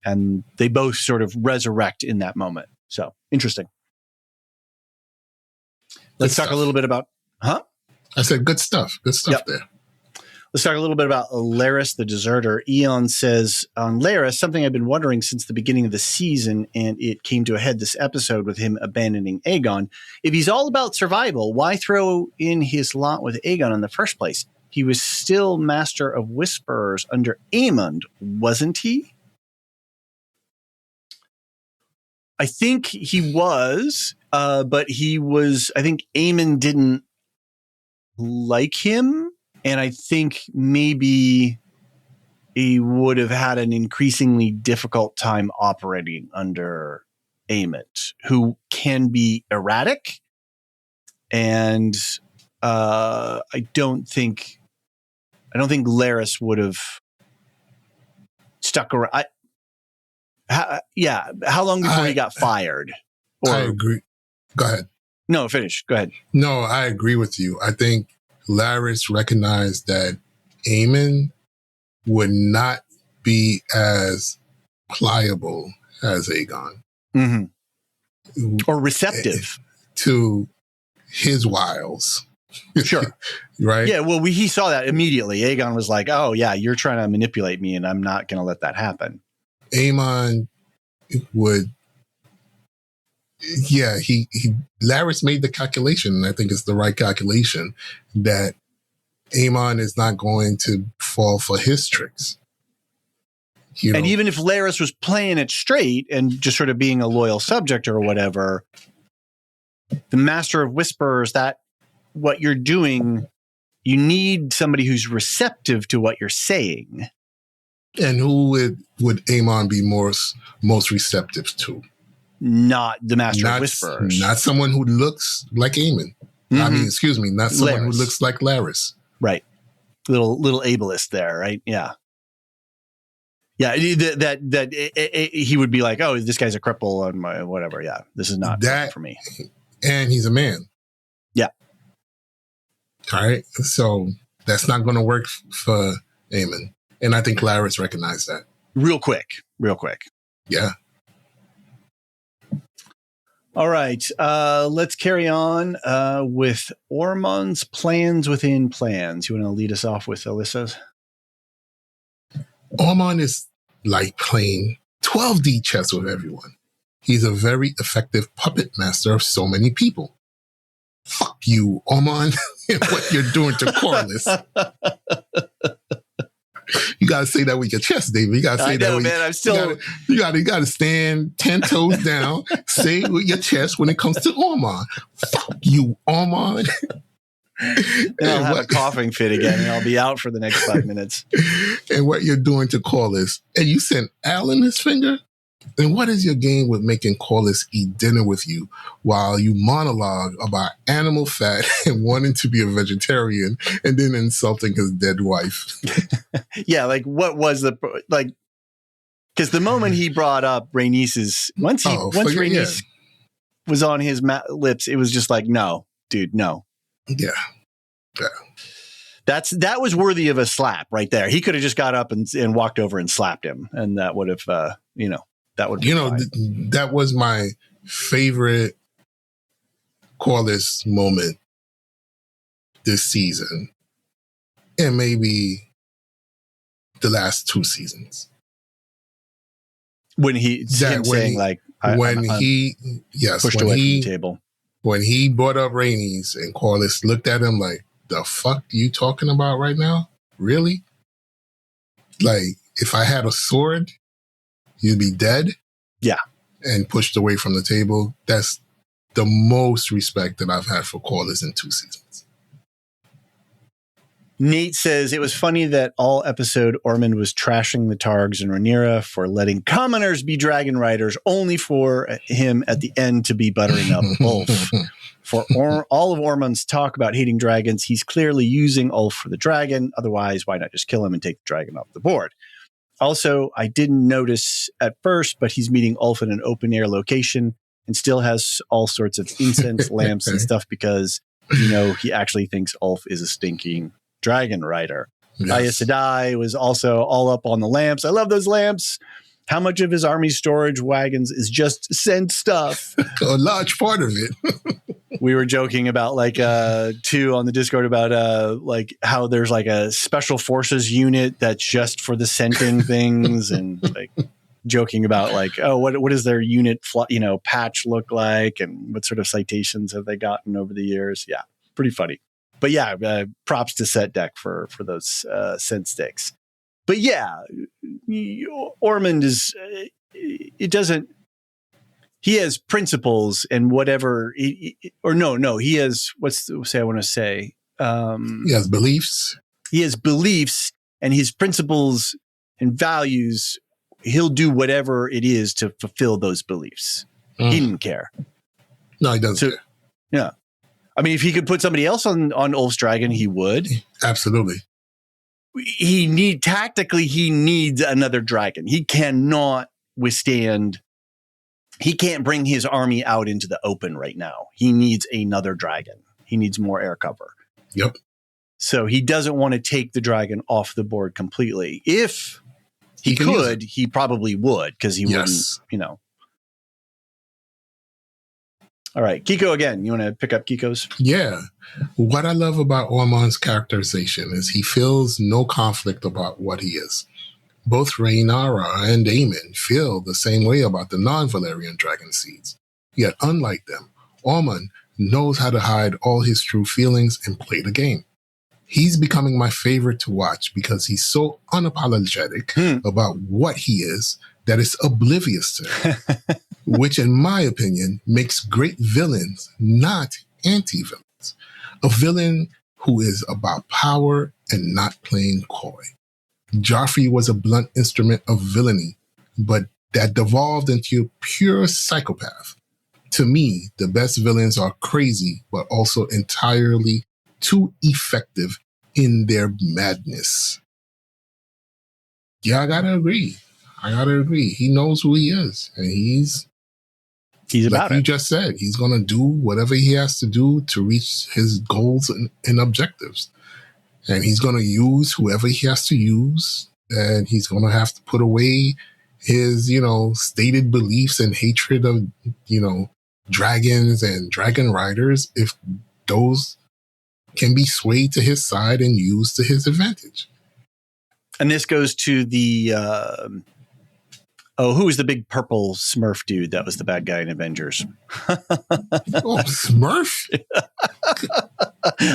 And they both sort of resurrect in that moment. So interesting. Let's talk a little bit about, I said good stuff. Good stuff there. Let's talk a little bit about Larys, the deserter. Eon says, on Larys, something I've been wondering since the beginning of the season, and it came to a head this episode with him abandoning Aegon. If he's all about survival, why throw in his lot with Aegon in the first place? He was still Master of Whisperers under Aemond, wasn't he? I think he was, but I think Aemond didn't like him. And I think maybe he would have had an increasingly difficult time operating under Aemond, who can be erratic. And I don't think Larys would have stuck around. How long before he got fired? I agree. Go ahead. No, finish. Go ahead. No, I agree with you. I think Larys recognized that Aemond would not be as pliable as Aegon. Mm-hmm. Or receptive to his wiles. Sure. Right? Yeah, well, he saw that immediately. Aegon was like, oh, yeah, you're trying to manipulate me, and I'm not going to let that happen. Aemon would... Yeah, Larys made the calculation, and I think it's the right calculation, that Aemon is not going to fall for his tricks. And even if Larys was playing it straight and just sort of being a loyal subject or whatever, the Master of Whisperers, that what you're doing, you need somebody who's receptive to what you're saying. And who would Aemon be most receptive to? Not the Master of Whisperers. Not someone who looks like Aemon. Mm-hmm. I mean, excuse me, not someone who looks like Larys. Right. Little ableist there, right? Yeah. Yeah, he would be like, oh, this guy's a cripple on my whatever. Yeah, this is not that for me. And he's a man. Yeah. All right. So that's not going to work for Aemon. And I think Larys recognized that. Real quick. Yeah. All right. Let's carry on with Ormond's plans within plans. You want to lead us off with Alyssa's? Ormond is like playing 12D chess with everyone. He's a very effective puppet master of so many people. Fuck you, Ormond, and what you're doing to Corlys. You gotta say that with your chest, David. You gotta say that with man. I'm still. You gotta stand 10 toes down. Say it with your chest when it comes to Ormond. Fuck you, Ormond. I'll have a coughing fit again, and I'll be out for the next 5 minutes. And what you're doing to Corlys, and you sent Alan his finger. And what is your game with making Corlys eat dinner with you while you monologue about animal fat and wanting to be a vegetarian and then insulting his dead wife? Yeah, like what was the like? Because the moment he brought up Rhaenys's once Rhaenys was on his lips, it was just like, no, dude, no. Yeah. That was worthy of a slap right there. He could have just got up and walked over and slapped him, and that would have, that would be fine. That was my favorite Corlys moment this season, and maybe the last 2 seasons. When he pushed away from the table. When he brought up Rhaenys and Corlys looked at him like, the fuck you talking about right now? Really? Like, if I had a sword, you'd be dead? Yeah. And pushed away from the table. That's the most respect that I've had for Corlys in 2 seasons. Nate says, it was funny that all episode Ormond was trashing the Targs and Rhaenyra for letting commoners be dragon riders, only for him at the end to be buttering up Ulf. For all of Ormond's talk about hating dragons, he's clearly using Ulf for the dragon. Otherwise, why not just kill him and take the dragon off the board? Also, I didn't notice at first, but he's meeting Ulf in an open-air location and still has all sorts of incense, lamps, and stuff because, he actually thinks Ulf is a stinking dragon rider. Yes. Aes Sedai was also all up on the lamps. I love those lamps. How much of his army storage wagons is just send stuff? A large part of it. We were joking about too on the Discord about how there's like a special forces unit that's just for the scenting things, and like joking about what does their unit patch look like, and what sort of citations have they gotten over the years? Yeah, pretty funny. But yeah, props to Set Deck for those scent sticks. But yeah, Ormond is, he has principles and whatever, he has, he has beliefs. He has beliefs, and his principles and values, he'll do whatever it is to fulfill those beliefs. He didn't care. No, he doesn't care. Yeah. I mean, if he could put somebody else on Ulf's dragon, he would. Absolutely. He needs another dragon. He cannot withstand. He can't bring his army out into the open right now. He needs another dragon. He needs more air cover. Yep. So he doesn't want to take the dragon off the board completely. If he could, he probably would, because he wouldn't, All right, Kiko again. You want to pick up Kiko's? Yeah. What I love about Ormond's characterization is he feels no conflict about what he is. Both Rhaenyra and Aemon feel the same way about the non-Valyrian dragon seeds. Yet, unlike them, Ormond knows how to hide all his true feelings and play the game. He's becoming my favorite to watch because he's so unapologetic about what he is that it's oblivious to him, which, in my opinion, makes great villains, not anti-villains. A villain who is about power and not playing coy. Joffrey was a blunt instrument of villainy, but that devolved into a pure psychopath. To me, the best villains are crazy, but also entirely too effective in their madness. Yeah, I gotta agree. He knows who he is, and he's about it. You just said, he's going to do whatever he has to do to reach his goals and objectives. And he's going to use whoever he has to use, and he's going to have to put away his, stated beliefs and hatred of, dragons and dragon riders if those can be swayed to his side and used to his advantage. And this goes to the who was the big purple Smurf dude that was the bad guy in Avengers? Smurf?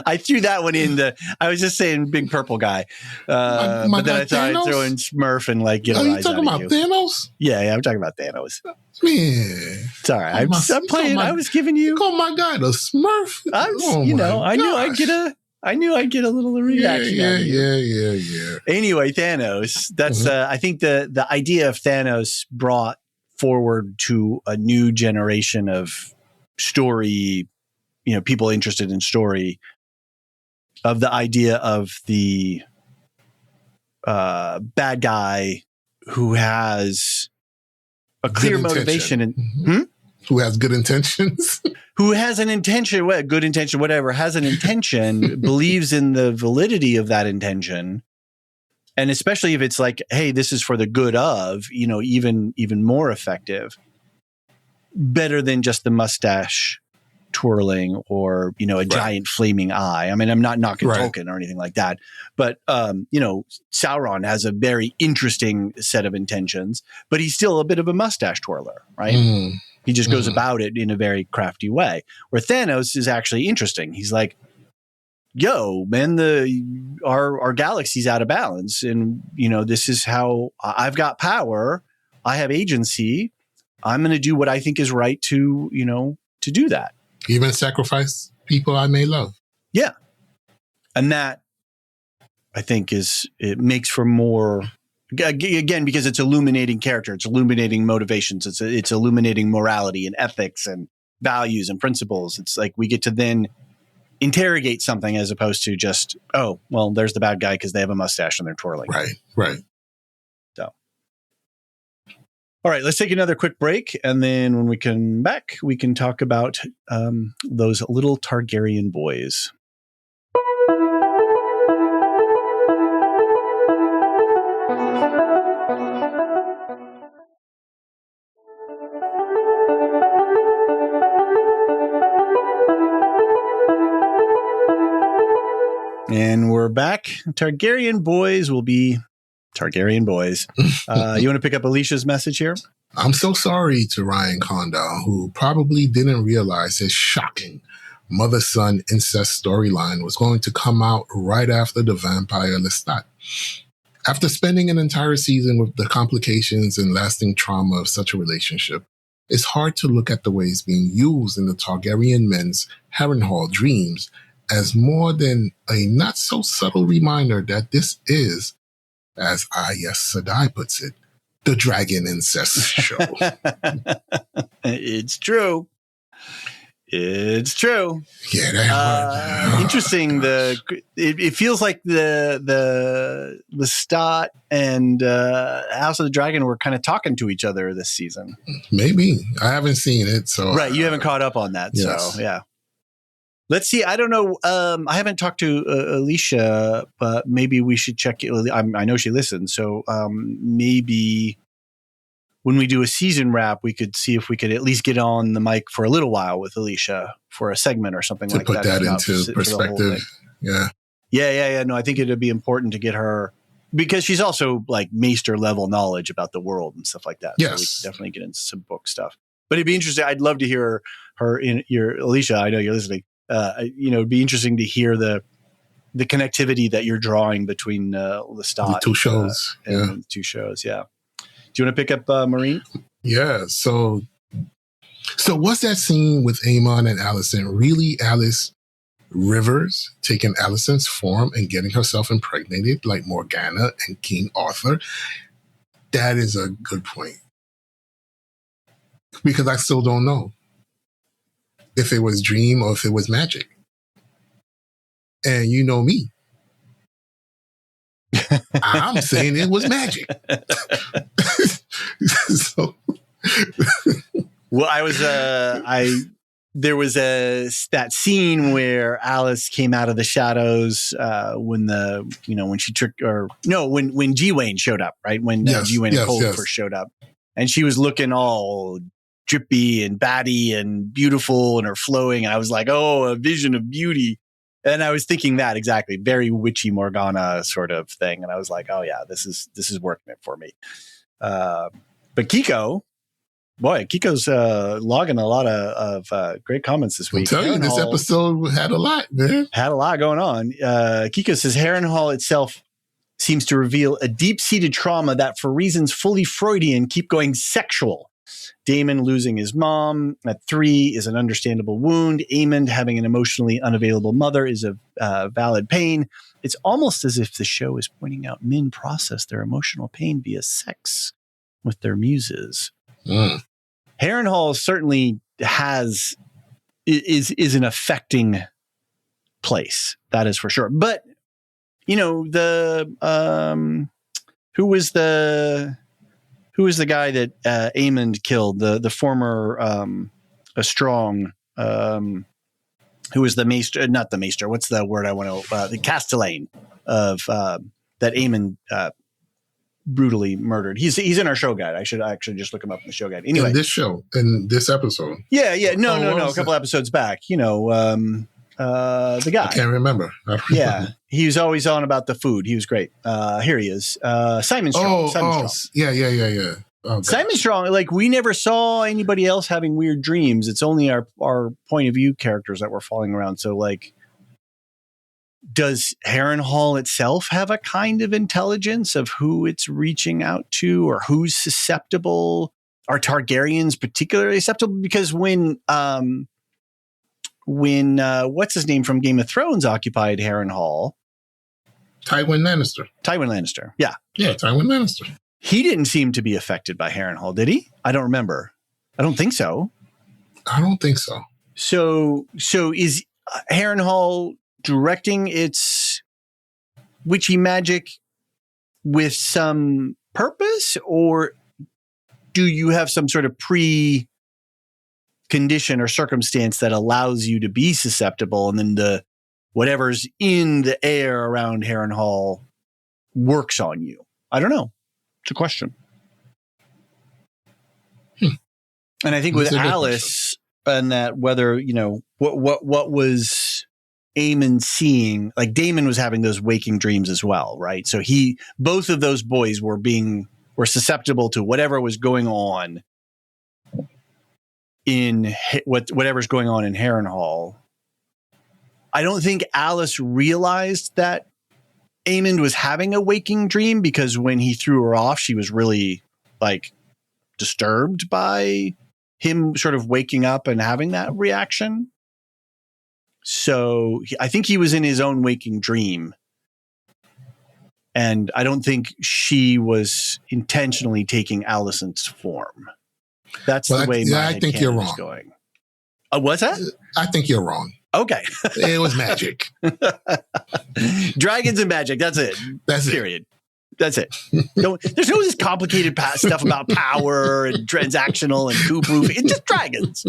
I threw that one in. I was just saying big purple guy. But then I thought I'd throw in Smurf and like get a rise out of you. Are you talking about Thanos? Yeah, I'm talking about Thanos. Man. It's all right. I'm playing. I was giving you. Call my guy the Smurf? I knew I'd get a little reaction. Yeah. Anyway, Thanos. That's I think the idea of Thanos brought forward to a new generation of story, people interested in story, of the idea of the bad guy who has a clear motivation and who has good intentions. Who has an intention, good intention, whatever, has an intention, believes in the validity of that intention. And especially if it's like, hey, this is for the good of, even more effective, better than just the mustache twirling or, a giant flaming eye. I mean, I'm not knocking Tolkien or anything like that, but, Sauron has a very interesting set of intentions, but he's still a bit of a mustache twirler, right? He just goes about it in a very crafty way. Where Thanos is actually interesting. He's like, yo, man, our galaxy's out of balance. And, this is how I've got power. I have agency. I'm going to do what I think is right to do that. Even sacrifice people I may love. Yeah. And that, I think, it makes for more... Again, because it's illuminating character, it's illuminating motivations, it's illuminating morality and ethics and values and principles. It's like we get to then interrogate something as opposed to just, oh, well, there's the bad guy because they have a mustache and they're twirling. Right. So, all right, let's take another quick break, and then when we come back, we can talk about those little Targaryen boys. And we're back. Targaryen boys will be Targaryen boys. You want to pick up Alicia's message here? I'm so sorry to Ryan Condal, who probably didn't realize his shocking mother-son incest storyline was going to come out right after the vampire Lestat. After spending an entire season with the complications and lasting trauma of such a relationship, it's hard to look at the ways being used in the Targaryen men's Harrenhal dreams as more than a not-so-subtle reminder that this is, as Sadai puts it, the Dragon Incest Show. It's true. It's true. Yeah, interesting. It feels like the Lestat and House of the Dragon were kind of talking to each other this season. Maybe. I haven't seen it, so you haven't caught up on that. Yes. So yeah. Let's see. I don't know. I haven't talked to Alicia, but maybe we should check it. I know she listens, so maybe when we do a season wrap, we could see if we could at least get on the mic for a little while with Alicia for a segment or something like that. To put that into perspective. Yeah. No, I think it'd be important to get her, because she's also like maester level knowledge about the world and stuff like that. Yes. So we can definitely get into some book stuff. But it'd be interesting. I'd love to hear her in your Alicia. I know you're listening. It'd be interesting to hear the connectivity that you're drawing between Lestat, the two shows, and the two shows. Yeah. Do you want to pick up Marine? Yeah. So what's that scene with Aemon and Alicent? Really, Alice Rivers taking Alicent's form and getting herself impregnated like Morgana and King Arthur? That is a good point, because I still don't know if it was dream or if it was magic. And you know me. I'm saying it was magic. Well, there was that scene where Alice came out of the shadows when she tricked, when G-Wayne showed up, right? When G-Wayne and Cole first showed up, and she was looking all drippy and batty and beautiful and her flowing. And I was like, oh, a vision of beauty. And I was thinking that exactly, very witchy Morgana sort of thing. And I was like, oh yeah, this is working it for me. But Kiko's logging a lot of great comments this week. I'll tell you, this episode had a lot, man. Had a lot going on. Kiko says Harrenhal itself seems to reveal a deep-seated trauma that, for reasons fully Freudian, keep going sexual. Daemon losing his mom at 3 is an understandable wound. Aemond having an emotionally unavailable mother is a valid pain. It's almost as if the show is pointing out men process their emotional pain via sex with their muses. Harrenhal certainly is an affecting place. That is for sure. But you know, who was the guy that Aemond killed? The former a strong who was the maester? Not the maester. What's the word I want to? The Castellane of that Aemond brutally murdered. He's in our show guide. I should actually just look him up in the show guide. Anyway, in this episode. Yeah. No. A couple episodes back. You know. The guy. I can't remember. Yeah. He was always on about the food. He was great. Here he is. Simon Strong. Strong. Yeah. Oh, Simon Strong, like we never saw anybody else having weird dreams. It's only our point of view characters that were falling around. So like, does Harrenhal itself have a kind of intelligence of who it's reaching out to or who's susceptible? Are Targaryens particularly susceptible? Because when what's his name from Game of Thrones occupied Harrenhal? Tywin Lannister. Yeah. Yeah, Tywin Lannister. He didn't seem to be affected by Harrenhal, did he? I don't remember. I don't think so. So is Harrenhal directing its witchy magic with some purpose, or do you have some sort of condition or circumstance that allows you to be susceptible, and then the whatever's in the air around Harrenhal works on you? I don't know. It's a question. And I think with Alice and that, whether, you know, what was Aemond seeing, like Daemon was having those waking dreams as well, right? So both of those boys were susceptible to whatever was going on in whatever's going on in Harrenhal. I don't think Alice realized that Aemond was having a waking dream, because when he threw her off, she was really like disturbed by him sort of waking up and having that reaction. So I think he was in his own waking dream. And I don't think she was intentionally taking Alicent's form. That's the way my I think you're wrong. Going. What's that? I think you're wrong. Okay. It was magic. Dragons and magic. That's it. Period. That's it. There's no this complicated stuff about power and transactional and coup-proof. It's just dragons.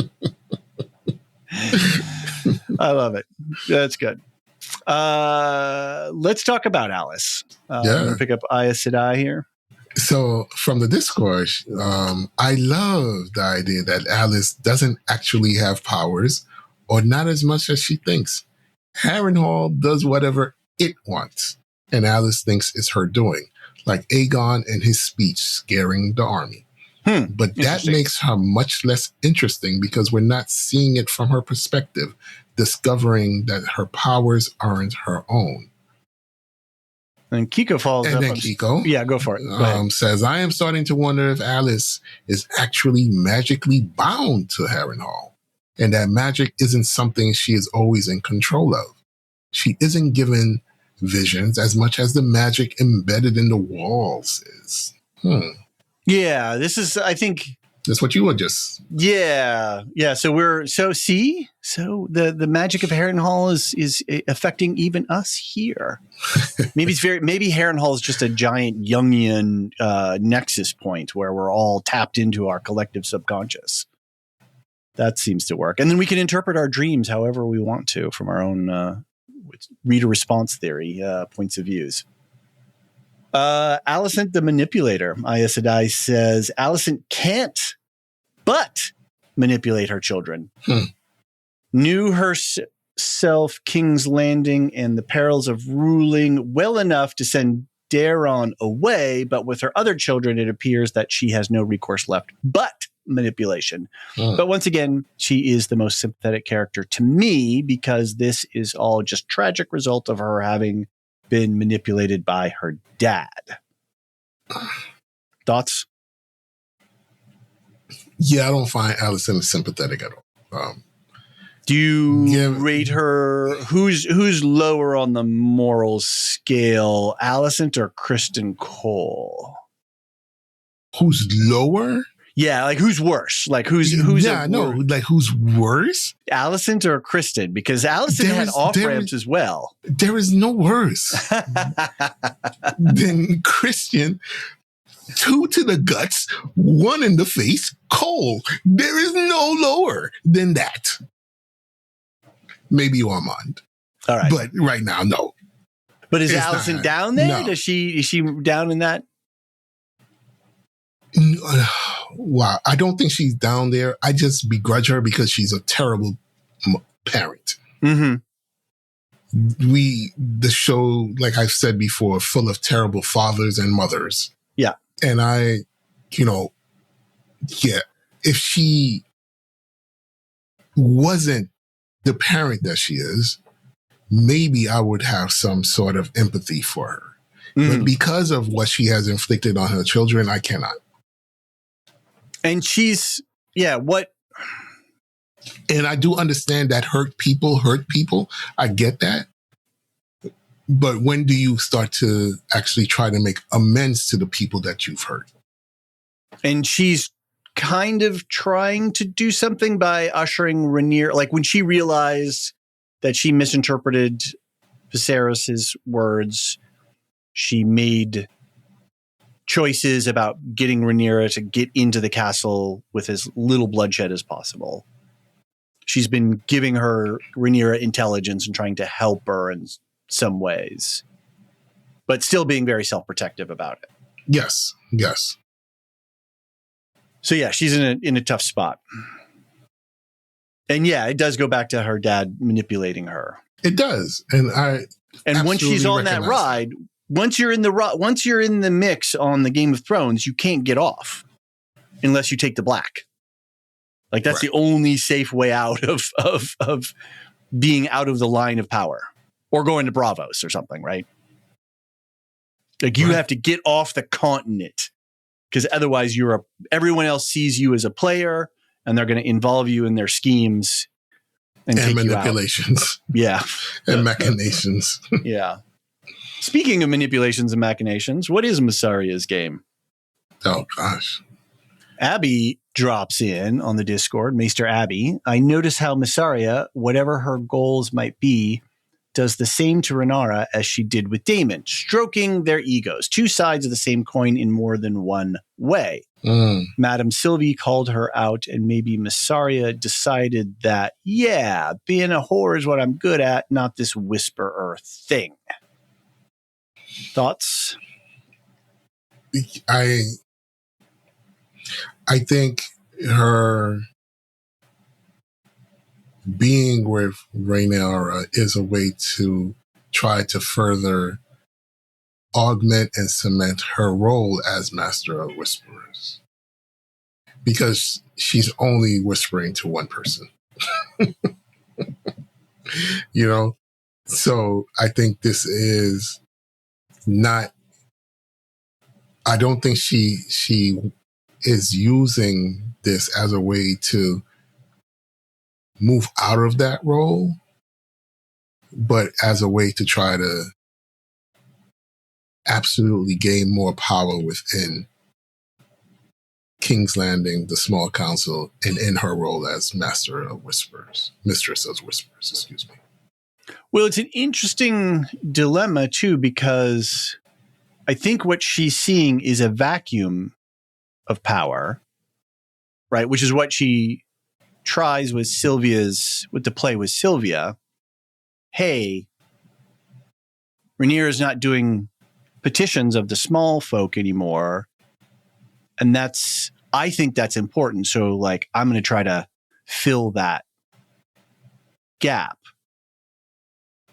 I love it. That's good. Let's talk about Alice. I'm going to pick up Aes Sedai here. So from the Discord, I love the idea that Alice doesn't actually have powers, or not as much as she thinks. Harrenhal does whatever it wants, and Alice thinks it's her doing, like Aegon and his speech scaring the army. But that makes her much less interesting, because we're not seeing it from her perspective, discovering that her powers aren't her own. And Kiko follows up. And then Kiko, yeah, go for it. Says, I am starting to wonder if Alice is actually magically bound to Harrenhal, and that magic isn't something she is always in control of. She isn't given visions as much as the magic embedded in the walls is. Yeah, this is, I think... That's what you would just... Yeah. So the magic of Harrenhal is affecting even us here. Maybe Harrenhal is just a giant Jungian nexus point where we're all tapped into our collective subconscious. That seems to work. And then we can interpret our dreams however we want to from our own reader response theory points of views. Alicent the Manipulator, Aes Sedai says, Alicent can't but manipulate her children. Knew self, King's Landing, and the perils of ruling well enough to send Daron away, but with her other children, it appears that she has no recourse left but manipulation. But once again, she is the most sympathetic character to me because this is all just tragic result of her having been manipulated by her dad. Thoughts? Yeah, I don't find Alicent sympathetic at all. Do you rate her? Who's lower on the moral scale, Alicent or Kristen Cole? Who's lower? Yeah, like who's worse? Like who's like who's worse? Alicent or Kristen? Because Alicent had off ramps as well. There is no worse than Christian. 2 to the guts, 1 in the face, Cole. There is no lower than that. Maybe Ormond. All right. But right now, no. But is Alicent down there? No. Is she down in that? Wow. I don't think she's down there. I just begrudge her because she's a terrible parent. Mm-hmm. The show, like I've said before, full of terrible fathers and mothers. Yeah. And if she wasn't the parent that she is, maybe I would have some sort of empathy for her. But because of what she has inflicted on her children, I cannot. And and I do understand that hurt people. I get that. But when do you start to actually try to make amends to the people that you've hurt? And she's kind of trying to do something by ushering Rhaenyra, like when she realized that she misinterpreted Viserys's words, she made choices about getting Rhaenyra to get into the castle with as little bloodshed as possible. She's been giving her Rhaenyra intelligence and trying to help her in some ways, but still being very self-protective about it. Yes. So yeah, she's in a tough spot. And yeah, it does go back to her dad manipulating her. It does. And once she's on that ride, once you're in the mix on the Game of Thrones, you can't get off unless you take the black. Like that's the only safe way out of being out of the line of power or going to Bravos or something, right? Like you have to get off the continent because otherwise everyone else sees you as a player and they're going to involve you in their schemes and take manipulations. You out. Yeah. And machinations. Yeah. Speaking of manipulations and machinations, what is Mysaria's game? Oh, gosh. Abby drops in on the Discord, Maester Abby. I notice how Mysaria, whatever her goals might be, does the same to Rhaenyra as she did with Daemon, stroking their egos, 2 sides of the same coin in more than one way. Madame Sylvie called her out, and maybe Mysaria decided that, yeah, being a whore is what I'm good at, not this whisperer thing. Thoughts? I think her being with Rhaenyra is a way to try to further augment and cement her role as Master of Whisperers. Because she's only whispering to one person. So I think this is not, I don't think she is using this as a way to move out of that role, but as a way to try to absolutely gain more power within King's Landing, the small council, and in her role as Mistress of Whispers, excuse me. Well, it's an interesting dilemma too, because I think what she's seeing is a vacuum of power, right? Which is what she tries with the play with Sylvia. Hey, Rhaenyra is not doing petitions of the small folk anymore. And I think that's important. So like, I'm going to try to fill that gap.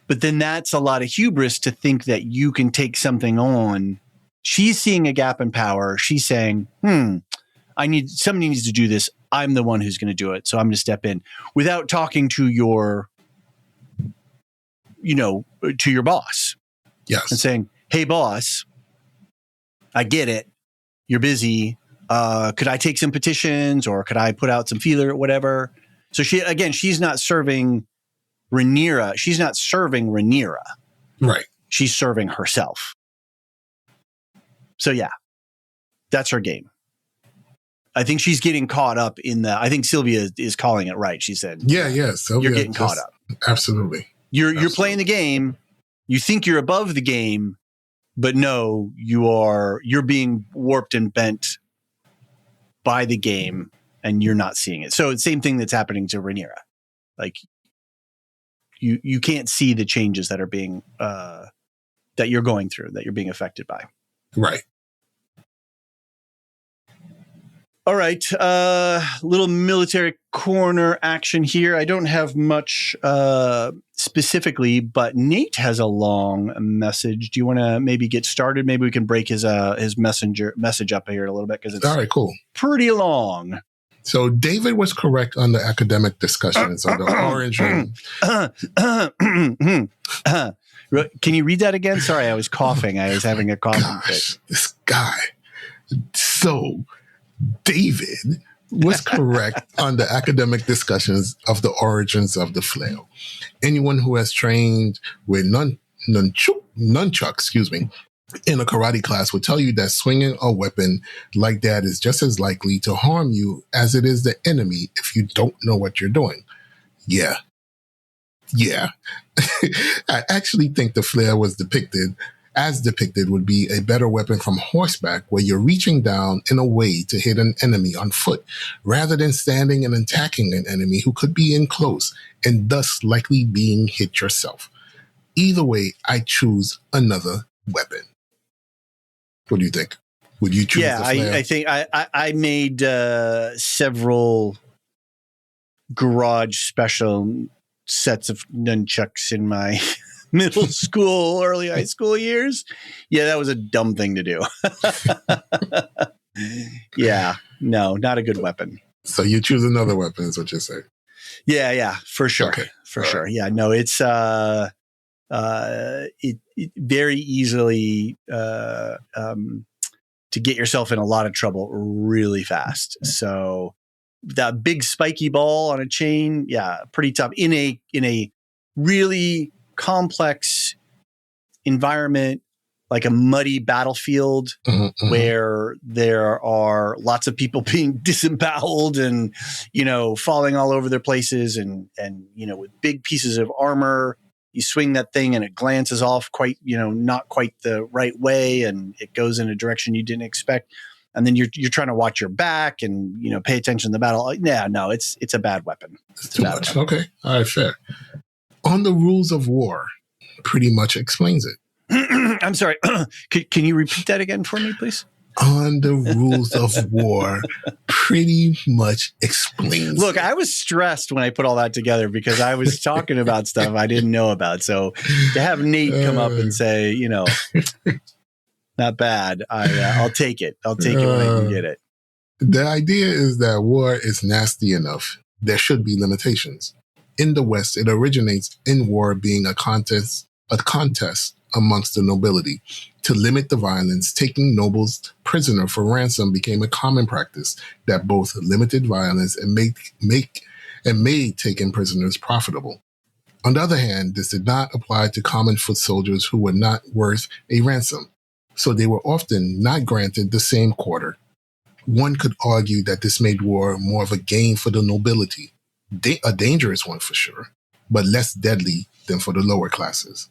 But then that's a lot of hubris to think that you can take something on. She's seeing a gap in power. She's saying, somebody needs to do this. I'm the one who's going to do it. So I'm going to step in without talking to your boss. Yes. And saying, hey, boss, I get it. You're busy. Could I take some petitions or could I put out some feeler or whatever? So she's not serving Rhaenyra. She's not serving Rhaenyra. Right. She's serving herself. So yeah, that's her game. I think she's getting caught up I think Sylvia is calling it right. She said, Sylvia, you're getting caught up. Absolutely. You're playing the game. You think you're above the game, but no, you're being warped and bent by the game and you're not seeing it. So it's the same thing that's happening to Rhaenyra. Like you can't see the changes that are being, that you're going through, that you're being affected by. Right. All right. Little military corner action here. I don't have much specifically, but Nate has a long message. Do you want to maybe get started? Maybe we can break his message up here a little bit because it's all right, cool. Pretty long. So David was correct on the academic discussions on the origin. Can you read that again? Sorry, I was coughing. I was having a coughing fit. This guy. So David was correct on the academic discussions of the origins of the flail. Anyone who has trained with nunchuck, in a karate class would tell you that swinging a weapon like that is just as likely to harm you as it is the enemy if you don't know what you're doing. Yeah. I actually think the flail was depicted would be a better weapon from horseback where you're reaching down in a way to hit an enemy on foot rather than standing and attacking an enemy who could be in close and thus likely being hit yourself. Either way, I choose another weapon. What do you think? Would you choose the flail? I think I made several garage special sets of nunchucks in my middle school, early high school years. Yeah, that was a dumb thing to do. Yeah, no, not a good weapon. So you choose another weapon is what you're saying. Yeah, for sure. Okay. For sure. Right. Yeah, no, it's it very easily to get yourself in a lot of trouble really fast. So that big spiky ball on a chain, yeah, pretty tough in a really complex environment, like a muddy battlefield where there are lots of people being disemboweled and, falling all over their places and, with big pieces of armor, you swing that thing and it glances off quite, not quite the right way. And it goes in a direction you didn't expect. And then you're trying to watch your back and, pay attention to the battle. Yeah, no, it's a bad weapon. It's too much. Weapon. Okay. All right, fair. On the rules of war pretty much explains it. I'm sorry. Can you repeat that again for me, please? On the rules of war pretty much explains Look, it. I was stressed when I put all that together because I was talking about stuff I didn't know about. So to have Nate come up and say, not bad, I'll take it. I'll take it when I can get it. The idea is that war is nasty enough. There should be limitations. In the West, it originates in war being a contest amongst the nobility. To limit the violence, taking nobles prisoner for ransom became a common practice that both limited violence and made taking prisoners profitable. On the other hand, this did not apply to common foot soldiers who were not worth a ransom, so they were often not granted the same quarter. One could argue that this made war more of a game for the nobility, a dangerous one for sure, but less deadly than for the lower classes.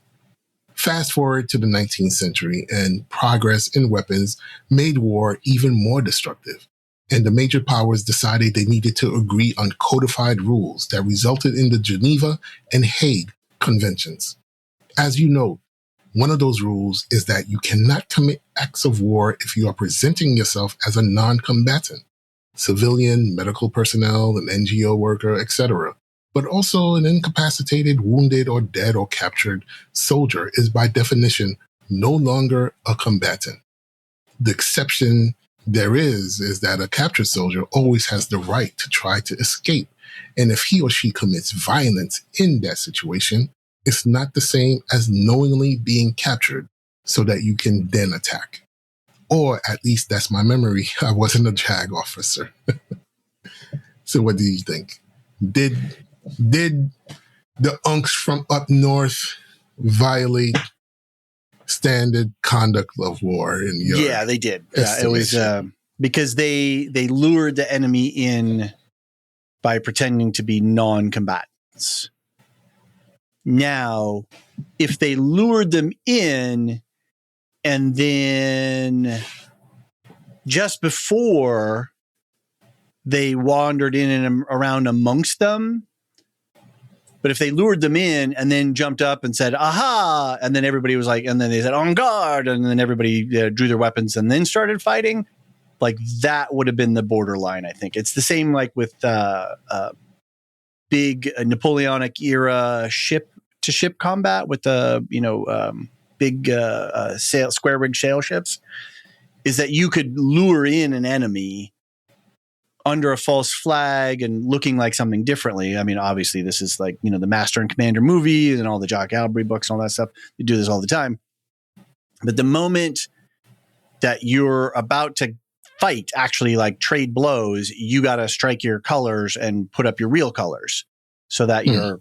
Fast forward to the 19th century, and progress in weapons made war even more destructive. And the major powers decided they needed to agree on codified rules that resulted in the Geneva and Hague Conventions. As you know, one of those rules is that you cannot commit acts of war if you are presenting yourself as a non-combatant, civilian, medical personnel, an NGO worker, etc. but also an incapacitated, wounded, or dead or captured soldier is by definition no longer a combatant. The exception there is that a captured soldier always has the right to try to escape. And if he or she commits violence in that situation, it's not the same as knowingly being captured so that you can then attack. Or at least that's my memory. I wasn't a JAG officer. So what do you think? Did the unks from up north violate standard conduct of war in your Yeah, they did. Yeah, it was because they lured the enemy in by pretending to be non-combatants. Now, if they lured them in and then just before they wandered in and around amongst them, but if they lured them in and then jumped up and said, aha, and then everybody was like, and then they said, on guard, and then everybody drew their weapons and then started fighting, like that would have been the borderline, I think. It's the same like with big Napoleonic era ship-to-ship combat with the, big square rig sail ships, is that you could lure in an enemy under a false flag and looking like something differently. I mean, obviously this is like, the Master and Commander movies and all the Jock Albury books and all that stuff. They do this all the time. But the moment that you're about to fight, actually like trade blows, you got to strike your colors and put up your real colors so that your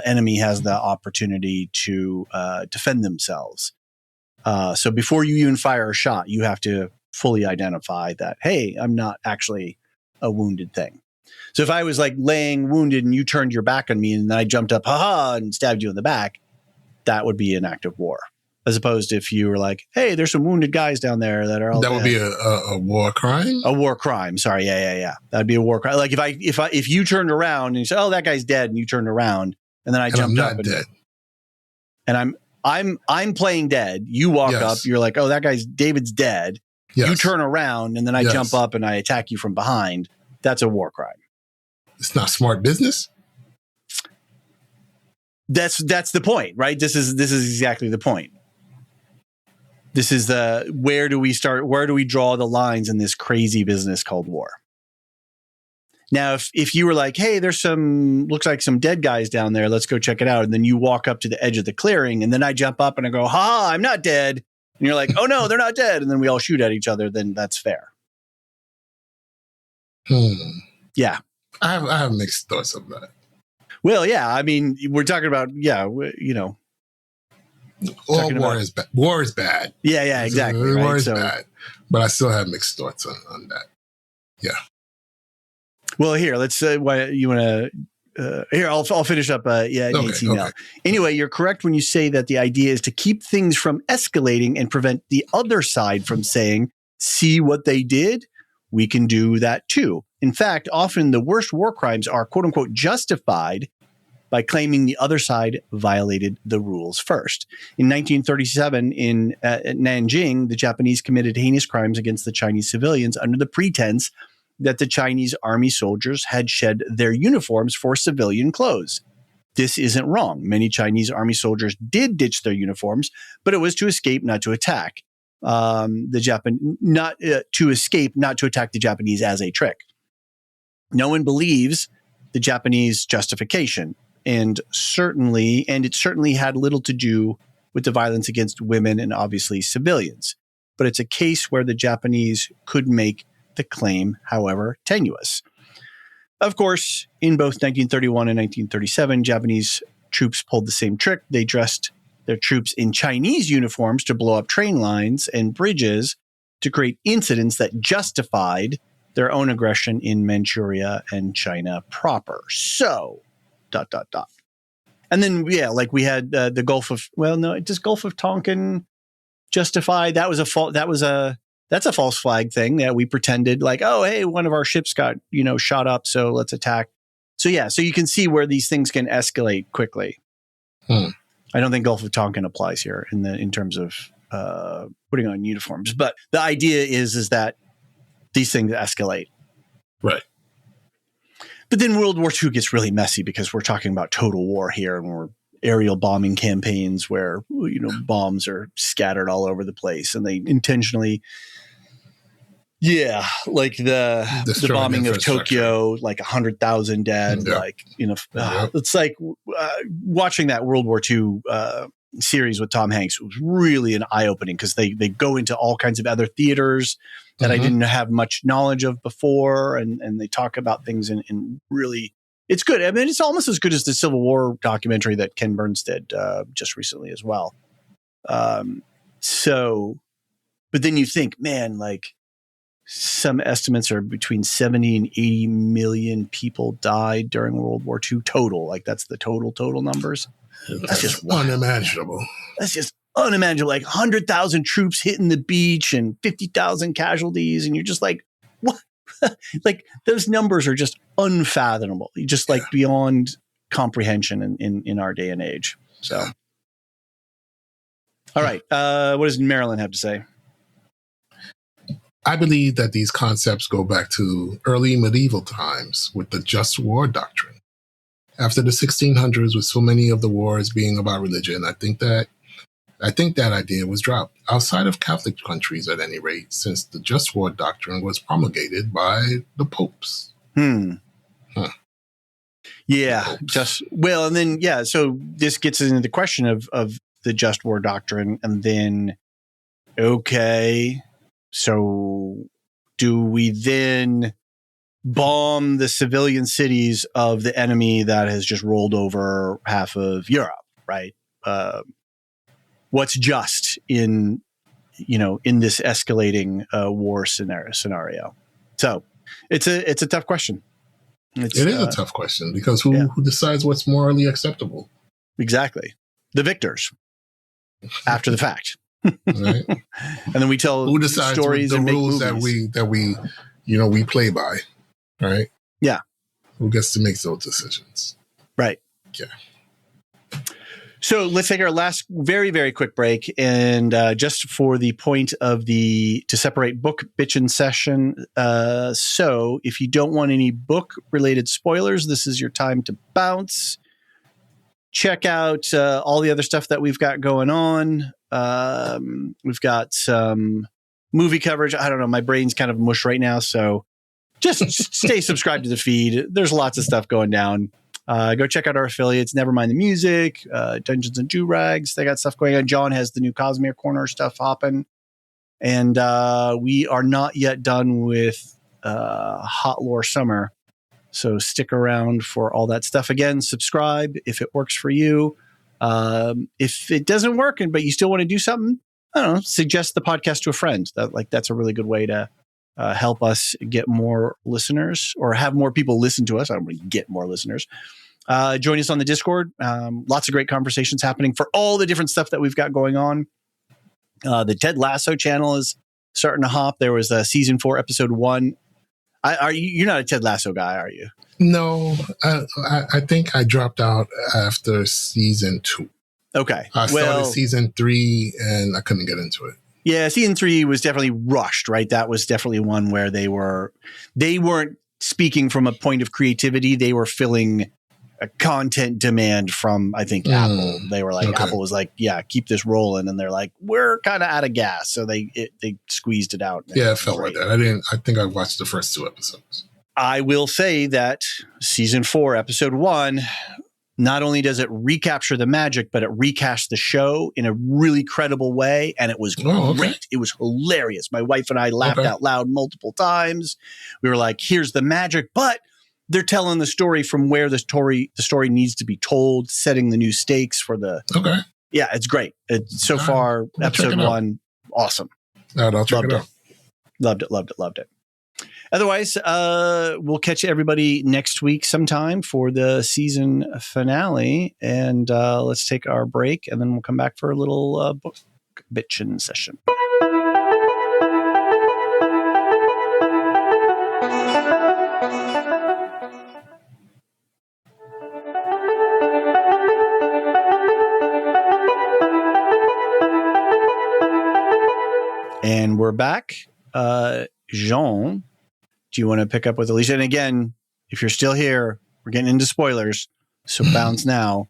enemy has the opportunity to defend themselves. So before you even fire a shot, you have to fully identify that, hey, I'm not actually a wounded thing. So if I was like laying wounded and you turned your back on me and then I jumped up, haha, and stabbed you in the back, that would be an act of war. As opposed to if you were like, hey, there's some wounded guys down there that are all that dead. would be a war crime? A war crime. Sorry. Yeah. That'd be a war crime. Like if you turned around and you said, oh, that guy's dead, and you turned around and then I jumped up and I'm playing dead. You walk up, you're like, oh, David's dead. Yes. You turn around and then I jump up and I attack you from behind. That's a war crime. It's not smart business. That's the point, right? This is exactly the point. This is where do we start? Where do we draw the lines in this crazy business called war? Now, if you were like, hey, looks like some dead guys down there, let's go check it out. And then you walk up to the edge of the clearing and then I jump up and I go, ha, I'm not dead. And you're like, oh no, they're not dead. And then we all shoot at each other. Then that's fair. Yeah. I have mixed thoughts of that. Well, yeah. I mean, we're talking about, all war is bad. War is bad. Yeah, exactly. War is bad. But I still have mixed thoughts on that. Yeah. Well, here, let's why you want to. Here, I'll finish up. Nate's email. Okay. Anyway, you're correct when you say that the idea is to keep things from escalating and prevent the other side from saying, "See what they did? We can do that too." In fact, often the worst war crimes are "quote unquote" justified by claiming the other side violated the rules first. In 1937, in Nanjing, the Japanese committed heinous crimes against the Chinese civilians under the pretense that the Chinese army soldiers had shed their uniforms for civilian clothes. This isn't wrong. Many Chinese army soldiers did ditch their uniforms, but it was to escape, not to attack. Not to escape, not to attack the Japanese as a trick. No one believes the Japanese justification. And it certainly had little to do with the violence against women and obviously civilians. But it's a case where the Japanese could make the claim, however tenuous. Of course, in both 1931 and 1937, Japanese troops pulled the same trick. They dressed their troops in Chinese uniforms to blow up train lines and bridges to create incidents that justified their own aggression in Manchuria and China proper. So... ... And then, like we had the Gulf of, does Gulf of Tonkin justify? That's a false flag thing that we pretended like, oh, hey, one of our ships got, shot up, so let's attack. So you can see where these things can escalate quickly. I don't think Gulf of Tonkin applies here in terms of putting on uniforms, but the idea is that these things escalate. Right. But then World War II gets really messy because we're talking about total war here, and we're aerial bombing campaigns where, bombs are scattered all over the place, and they intentionally, like the bombing of Tokyo, like 100,000 dead, it's like watching that World War II series with Tom Hanks was really an eye-opening, because they go into all kinds of other theaters that I didn't have much knowledge of before, and they talk about things in really, it's good. I mean, it's almost as good as the Civil War documentary that Ken Burns did just recently as well. But then you think, man, like some estimates are between 70 and 80 million people died during World War II total. Like that's the total numbers. That's just unimaginable. That's just unimaginable. Like 100,000 troops hitting the beach and 50,000 casualties. And you're just like, what? Like those numbers are just unfathomable. Just like beyond comprehension in our day and age. So, all right. What does Marilyn have to say? I believe that these concepts go back to early medieval times with the just war doctrine. After the 1600s, with so many of the wars being about religion, I think that idea was dropped outside of Catholic countries, at any rate, since the just war doctrine was promulgated by the popes. Yeah, so this gets into the question of the just war doctrine, and then, okay, so do we then bomb the civilian cities of the enemy that has just rolled over half of Europe, right? What's just in this escalating war scenario? So it's a tough question. It is a tough question, because who decides what's morally acceptable? Exactly. The victors after the fact. Right. And then we tell who decides stories the and rules make movies. that we play by, right? Yeah. Who gets to make those decisions? Right. Yeah. So let's take our last very, very quick break. And just for the point of to separate book bitchin' session. So if you don't want any book related spoilers, this is your time to bounce. Check out all the other stuff that we've got going on. We've got some movie coverage. I don't know. My brain's kind of mush right now. So just stay subscribed to the feed. There's lots of stuff going down. Go check out our affiliates, Nevermind the Music, Dungeons and Do-Rags. They got stuff going on. John has the new Cosmere Corner stuff hopping. And we are not yet done with Hot Lore Summer. So stick around for all that stuff. Again, subscribe if it works for you. If it doesn't work, but you still want to do something, I don't know, suggest the podcast to a friend. That's a really good way to help us get more listeners, or have more people listen to us. I don't want to get more listeners. Join us on the Discord. Lots of great conversations happening for all the different stuff that we've got going on. The Ted Lasso channel is starting to hop. There was season 4, episode 1. You're not a Ted Lasso guy, are you? No, I think I dropped out after season 2. Okay. I started season 3 and I couldn't get into it. Yeah, season 3 was definitely rushed, right? That was definitely one where they weren't speaking from a point of creativity. They were filling a content demand from, I think, Apple. They were like, okay. Apple was like, yeah, keep this rolling. And they're like, we're kind of out of gas. So they squeezed it out. Yeah, it felt like that. I think I watched the first 2 episodes. I will say that season 4, episode 1, not only does it recapture the magic, but it recast the show in a really credible way. And it was great. It was hilarious. My wife and I laughed out loud multiple times. We were like, here's the magic, but they're telling the story from where the story needs to be told, setting the new stakes for the. Okay. Yeah, it's great. So far, episode 1, awesome. I'll check it out. Loved it. Otherwise, we'll catch everybody next week sometime for the season finale. And let's take our break, and then we'll come back for a little book bitchin' session. And we're back. Jean, do you want to pick up with Alicia? And again, if you're still here, we're getting into spoilers, so bounce now.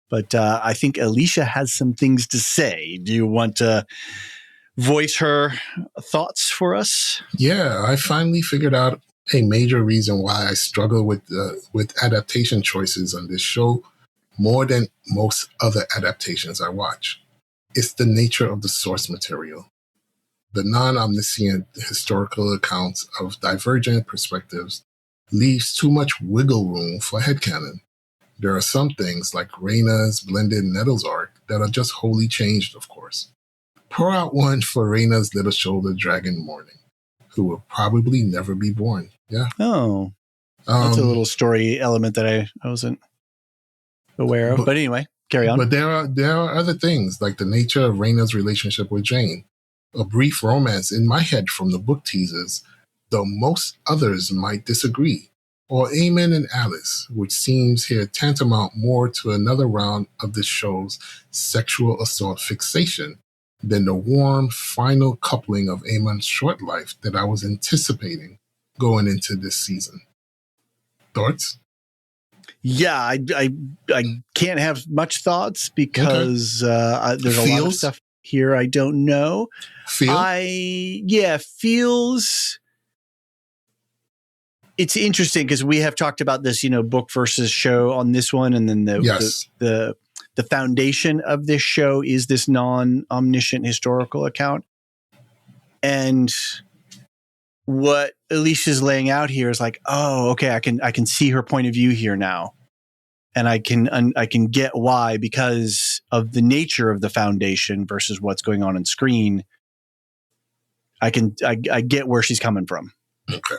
But I think Alicia has some things to say. Do you want to voice her thoughts for us? Yeah, I finally figured out a major reason why I struggle with adaptation choices on this show more than most other adaptations I watch. It's the nature of the source material. The non-omniscient historical accounts of divergent perspectives leaves too much wiggle room for headcanon. There are some things, like Rhaena's blended Nettles arc, that are just wholly changed, of course. Pour out one for Rhaena's little shoulder dragon mourning, who will probably never be born. Yeah. Oh, that's a little story element that I wasn't aware of. But anyway, carry on. But there are other things, like the nature of Rhaena's relationship with Jane. A brief romance in my head from the book teasers, though most others might disagree. Or Aemon and Alice, which seems here tantamount more to another round of this show's sexual assault fixation than the warm, final coupling of Aemon's short life that I was anticipating going into this season. Thoughts? Yeah, I can't have much thoughts because there's a lot of stuff here I don't know. Feels. It's interesting because we have talked about this, book versus show on this one, and then the foundation of this show is this non-omniscient historical account. And what Alicia's laying out here is like, oh, okay, I can see her point of view here now, and I can get why, because of the nature of the foundation versus what's going on screen. I get where she's coming from. Okay.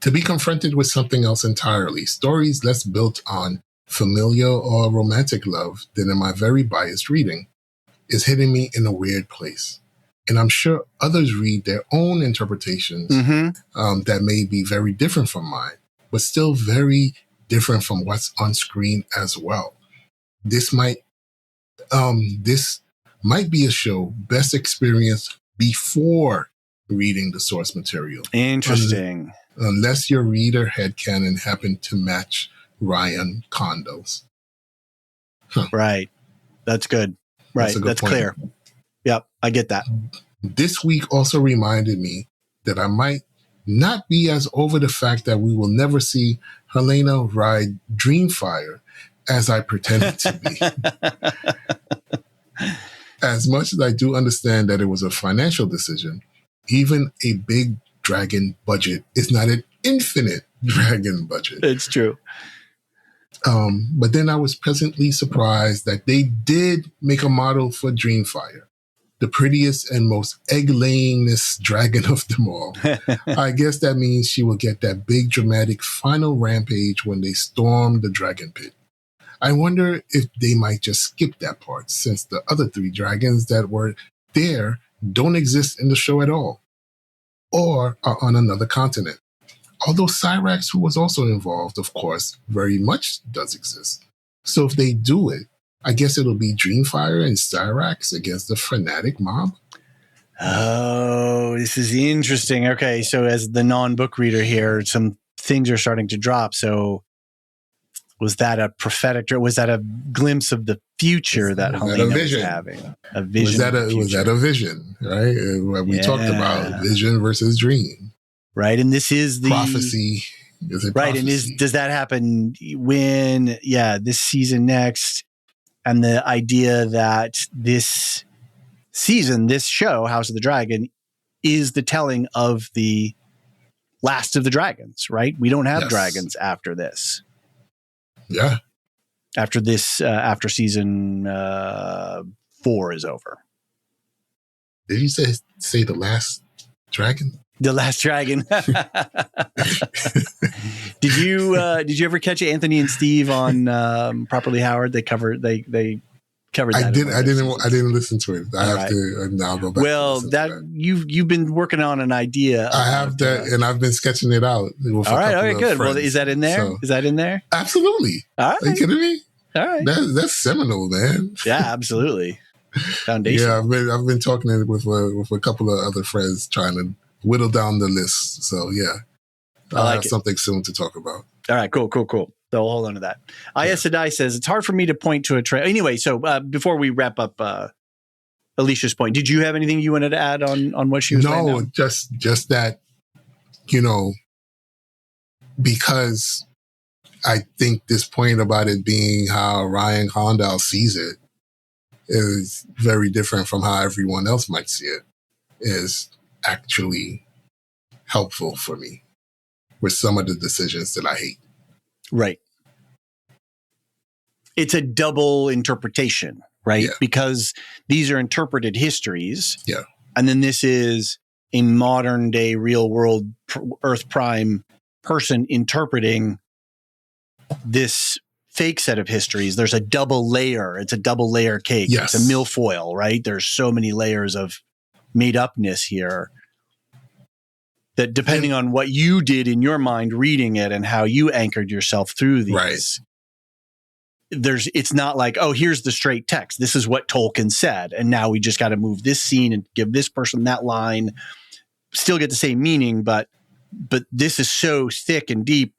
To be confronted with something else entirely, stories less built on familial or romantic love than in my very biased reading, is hitting me in a weird place. And I'm sure others read their own interpretations that may be very different from mine, but still very different from what's on screen as well. This might be a show best experienced before reading the source material. Interesting. Unless your reader headcanon happened to match Ryan Condell's. Huh. Right. That's good. Right. That's clear. Yep. I get that. This week also reminded me that I might not be as over the fact that we will never see Helena ride Dreamfire as I pretended to be. As much as I do understand that it was a financial decision, even a big dragon budget is not an infinite dragon budget. It's true. But then I was pleasantly surprised that they did make a model for Dreamfire, the prettiest and most egg-layingest dragon of them all. I guess that means she will get that big dramatic final rampage when they storm the dragon pit. I wonder if they might just skip that part, since the other 3 dragons that were there don't exist in the show at all, or are on another continent. Although Cyrax, who was also involved, of course, very much does exist. So if they do it, I guess it'll be Dreamfire and Cyrax against the fanatic mob. Oh, this is interesting. Okay, so as the non-book reader here, some things are starting to drop. So was that a prophetic, or was that a glimpse of the future that Helena was having? A vision. Was that a vision, right? We talked about vision versus dream. Right, and this is the prophecy. Right, and does that happen when? Yeah, this season next, and the idea that this season, this show, House of the Dragon, is the telling of the last of the dragons. Right, we don't have dragons after this. Yeah, after this, after season 4 is over. Did you say the last dragon? The Last Dragon. Did you ever catch Anthony and Steve on Properly Howard? They covered that. I didn't listen to it. I have to now go back. Well, that you've been working on an idea. I have that, and I've been sketching it out. All right, good. Well, is that in there? So, is that in there? Absolutely. All right. Are you kidding me? All right. That's seminal, man. Yeah, absolutely. Foundation. Yeah, I've been talking with a couple of other friends trying to whittle down the list. So yeah, I like it. Something soon to talk about. All right, cool. So we'll hold on to that. Aes Sedai says, it's hard for me to point to a trend. Anyway, so before we wrap up Alicia's point, did you have anything you wanted to add on what she was saying? No, just that, because I think this point about it being how Ryan Condal sees it is very different from how everyone else might see it, is actually helpful for me with some of the decisions that I hate. Right. It's a double interpretation, right? Yeah. Because these are interpreted histories. Yeah. And then this is a modern day real world Earth Prime person interpreting this fake set of histories. There's a double layer. It's a double layer cake. Yes. It's a milfoil, right? There's so many layers of made upness here that depending on what you did in your mind reading it and how you anchored yourself through these, it's not like, oh, here's the straight text. This is what Tolkien said. And now we just got to move this scene and give this person that line, still get the same meaning. But this is so thick and deep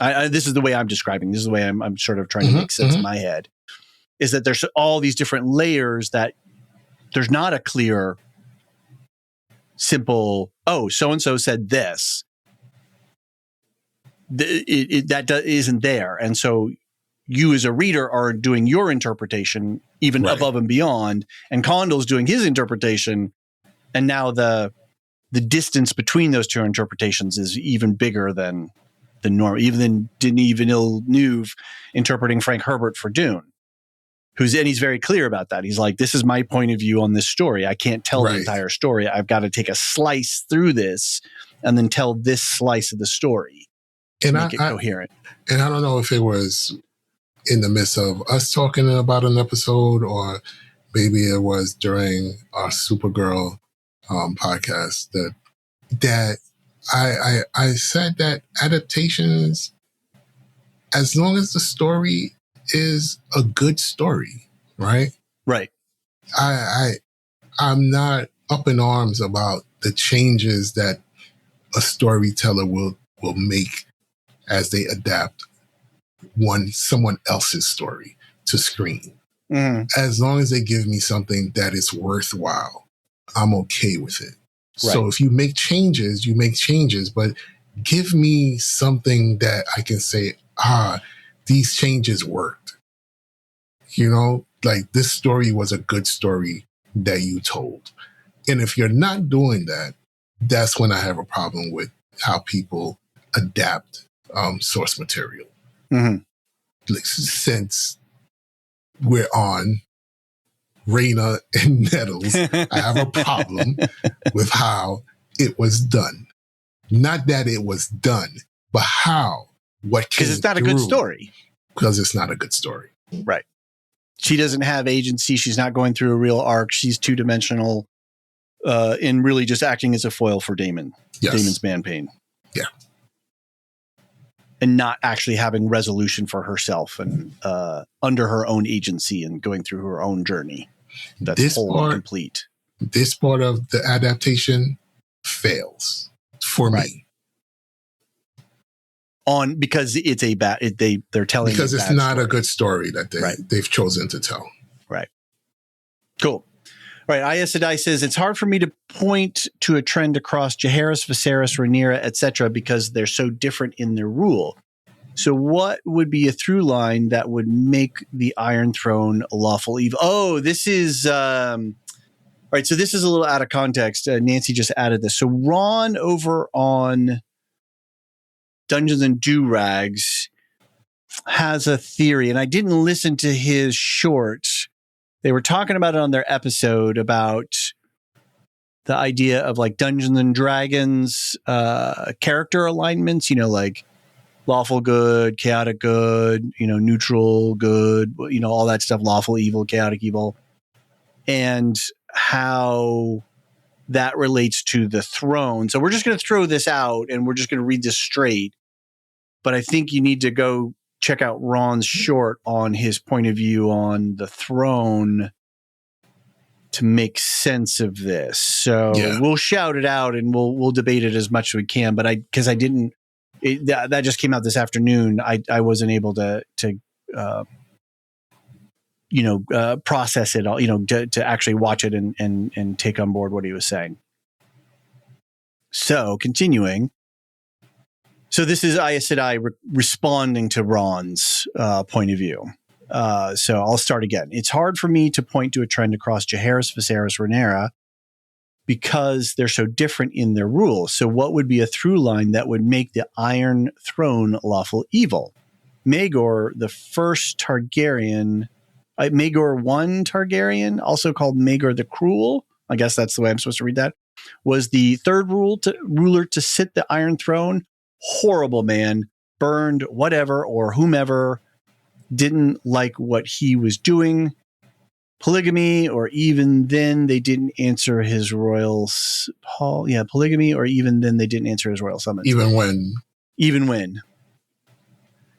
this is the way I'm describing. This is the way I'm sort of trying to make sense in my head, is that there's all these different layers that there's not a clear, simple, oh, so-and-so said this. Isn't there. And so you as a reader are doing your interpretation even above and beyond, and Condal's doing his interpretation. And now the distance between those two interpretations is even bigger than the norm, even than Denis Villeneuve interpreting Frank Herbert for Dune, he's very clear about that. He's like, this is my point of view on this story. I can't tell the entire story. I've got to take a slice through this and then tell this slice of the story to make it coherent. And I don't know if it was in the midst of us talking about an episode, or maybe it was during our Supergirl podcast that I said that adaptations, as long as the story is a good story, right? Right. I'm not up in arms about the changes that a storyteller will make as they adapt someone else's story to screen. As long as they give me something that is worthwhile, I'm okay with it. Right. So if you make changes, but give me something that I can say, these changes worked. Like this story was a good story that you told. And if you're not doing that, that's when I have a problem with how people adapt source material. Like, since we're on Rhaena and Nettles, I have a problem with how it was done. Not that it was done, but what came because it's not a good story. Because it's not a good story. Right. She doesn't have agency. She's not going through a real arc. She's two-dimensional and really just acting as a foil for Daemon. Yes. Daemon's man pain. Yeah. And not actually having resolution for herself and under her own agency and going through her own journey. That's whole and complete. This part of the adaptation fails for me. Because it's a bad. They're telling because it's not story. A good story that they've chosen to tell. Right. Cool. Right. Aes Sedai says it's hard for me to point to a trend across Jaehaerys, Viserys, Rhaenyra, etc., because they're so different in their rule. So, what would be a through line that would make the Iron Throne a lawful evil? Oh, this is right. So this is a little out of context. Nancy just added this. So Ron over on Dungeons and Do-Rags has a theory, and I didn't listen to his short. They were talking about it on their episode about the idea of like Dungeons and Dragons character alignments, like lawful good, chaotic good, neutral good, all that stuff, lawful evil, chaotic evil, and how that relates to the throne. So we're just going to throw this out and we're just going to read this straight. But I think you need to go check out Ron's short on his point of view on the throne to make sense of this. So we'll shout it out and we'll debate it as much as we can. But because I didn't that just came out this afternoon. I wasn't able to process it all, to actually watch it and take on board what he was saying. So continuing. So this is Aes Sedai responding to Ron's point of view. So I'll start again. It's hard for me to point to a trend across Jaehaerys, Viserys, Rhaenyra because they're so different in their rules. So what would be a through line that would make the Iron Throne lawful evil? Maegor, the first Targaryen, Maegor I Targaryen, also called Maegor the Cruel, I guess that's the way I'm supposed to read that, was the third ruler to sit the Iron Throne. Horrible man, burned whatever or whomever didn't like what he was doing. Polygamy, or even then they didn't answer his royal polygamy, or even then they didn't answer his royal summons. Even when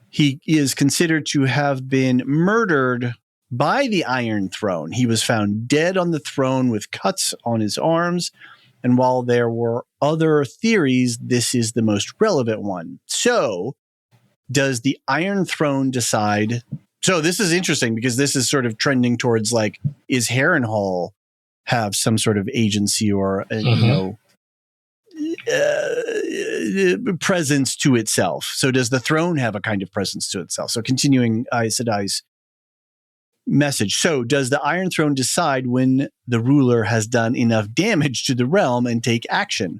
he is considered to have been murdered by the Iron Throne. He was found dead on the throne with cuts on his arms. And while there were other theories, this is the most relevant one. So, does the Iron Throne decide? So this is interesting because this is sort of trending towards like, is Harrenhal have some sort of agency or, presence to itself? So does the throne have a kind of presence to itself? So continuing Aes Sedai's message. So does the Iron Throne decide when the ruler has done enough damage to the realm and take action?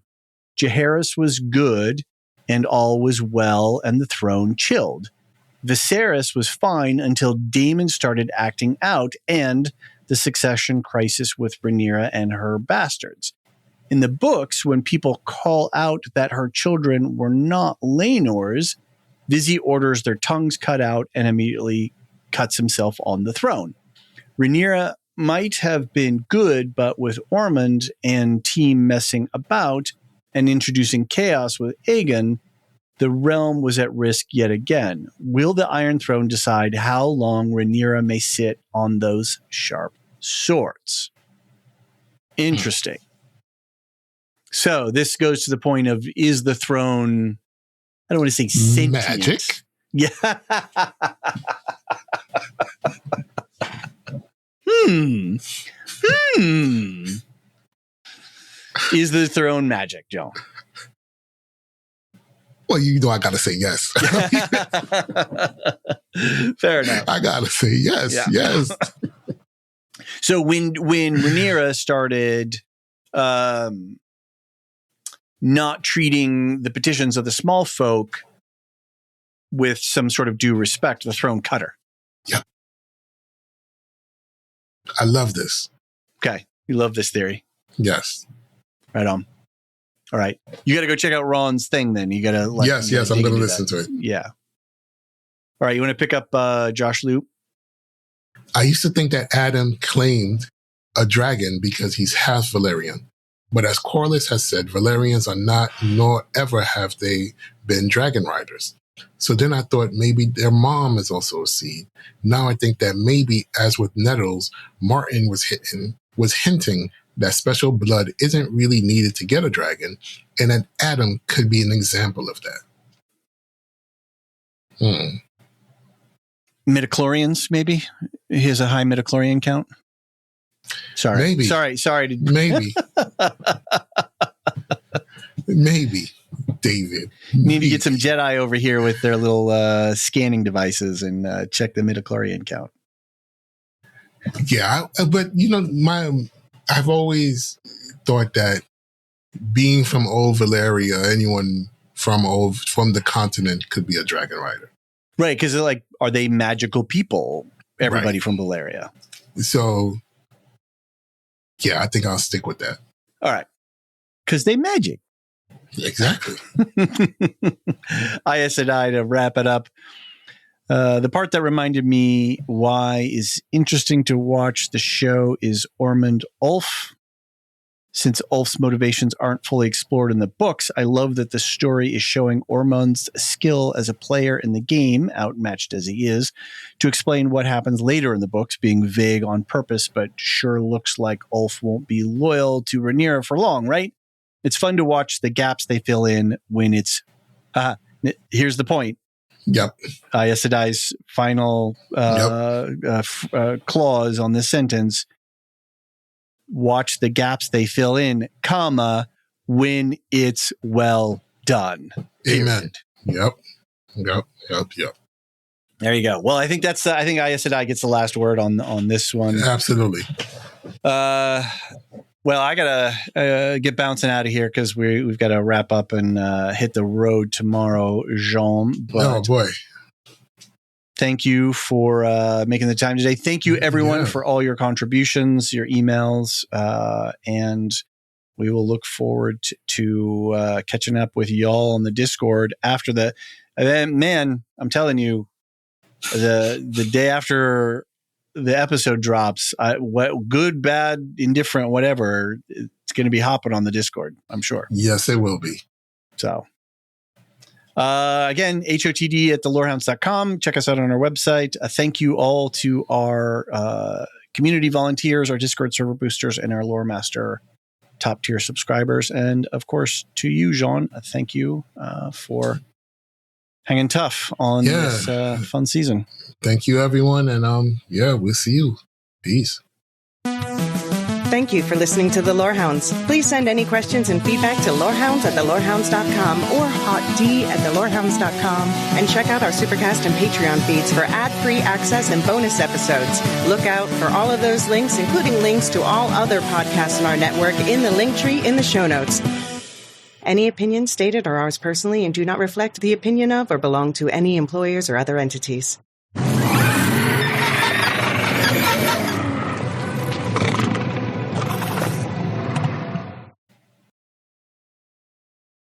Jaehaerys was good and all was well and the throne chilled. Viserys was fine until Daemon started acting out and the succession crisis with Rhaenyra and her bastards. In the books, when people call out that her children were not Laenor's, Vizzy orders their tongues cut out and immediately cuts himself on the throne. Rhaenyra might have been good, but with Ormond and team messing about and introducing chaos with Aegon, the realm was at risk yet again. Will the Iron Throne decide how long Rhaenyra may sit on those sharp swords? Interesting. So this goes to the point of, is the throne, I don't want to say sentient. Magic? Yeah. Is the throne magic, Joe? Well, I got to say yes. Fair enough. I got to say yes, yes. So when Rhaenyra started not treating the petitions of the small folk with some sort of due respect, the throne cut her. Yep. I love this. Okay. You love this theory. Yes. Right on. All right. You got to go check out Ron's thing then. You got to Yes, I'm going to listen to it. Yeah. All right. You want to pick up Josh Loop? I used to think that Adam claimed a dragon because he's half Valyrian. But as Corlys has said, Valyrians are not, nor ever have they been dragon riders. So then I thought maybe their mom is also a seed. Now I think that maybe, as with Nettles, Martin was hinting that special blood isn't really needed to get a dragon, and that Adam could be an example of that. Midichlorians, maybe? He has a high midichlorian count? Sorry. Maybe. Sorry. Maybe. Maybe, David. Need to get some Jedi over here with their little scanning devices and check the midichlorian count. Yeah, but I've always thought that being from old Valyria, anyone from the continent could be a dragon rider. Right, because are they magical people? Everybody from Valyria. So, yeah, I think I'll stick with that. All right. Because they magic. Exactly. Aes Sedai, to wrap it up. The part that reminded me why is interesting to watch the show is Ormond Ulf. Since Ulf's motivations aren't fully explored in the books, I love that the story is showing Ormond's skill as a player in the game, outmatched as he is, to explain what happens later in the books, being vague on purpose, but sure looks like Ulf won't be loyal to Rhaenyra for long, right? It's fun to watch the gaps they fill in when it's Here's the point. Yep. Aes Sedai's final clause on this sentence. Watch the gaps they fill in, comma, when it's well done. Amen. Period. Yep. There you go. Well, I think that's. I think Aes Sedai gets the last word on this one. Absolutely. Well, I gotta get bouncing out of here because we've got to wrap up and hit the road tomorrow, Jean. But oh boy! Thank you for making the time today. Thank you, everyone, for all your contributions, your emails, and we will look forward to catching up with y'all on the Discord after the event. Man, I'm telling you, the day after the episode drops, good, bad, indifferent, whatever, it's going to be hopping on the Discord, I'm sure. Yes, it will be. So, again, HOTD at thelorehounds.com. Check us out on our website. Thank you all to our community volunteers, our Discord server boosters, and our Lore Master top tier subscribers. And of course, to you, Jean, thank you for hanging tough on this fun season. Thank you, everyone. And we'll see you. Peace. Thank you for listening to The Lorehounds. Please send any questions and feedback to lorehounds@thelorehounds.com or hotd@thelorehounds.com, and check out our Supercast and Patreon feeds for ad-free access and bonus episodes. Look out for all of those links, including links to all other podcasts in our network, in the link tree in the show notes. Any opinions stated are ours personally and do not reflect the opinion of or belong to any employers or other entities.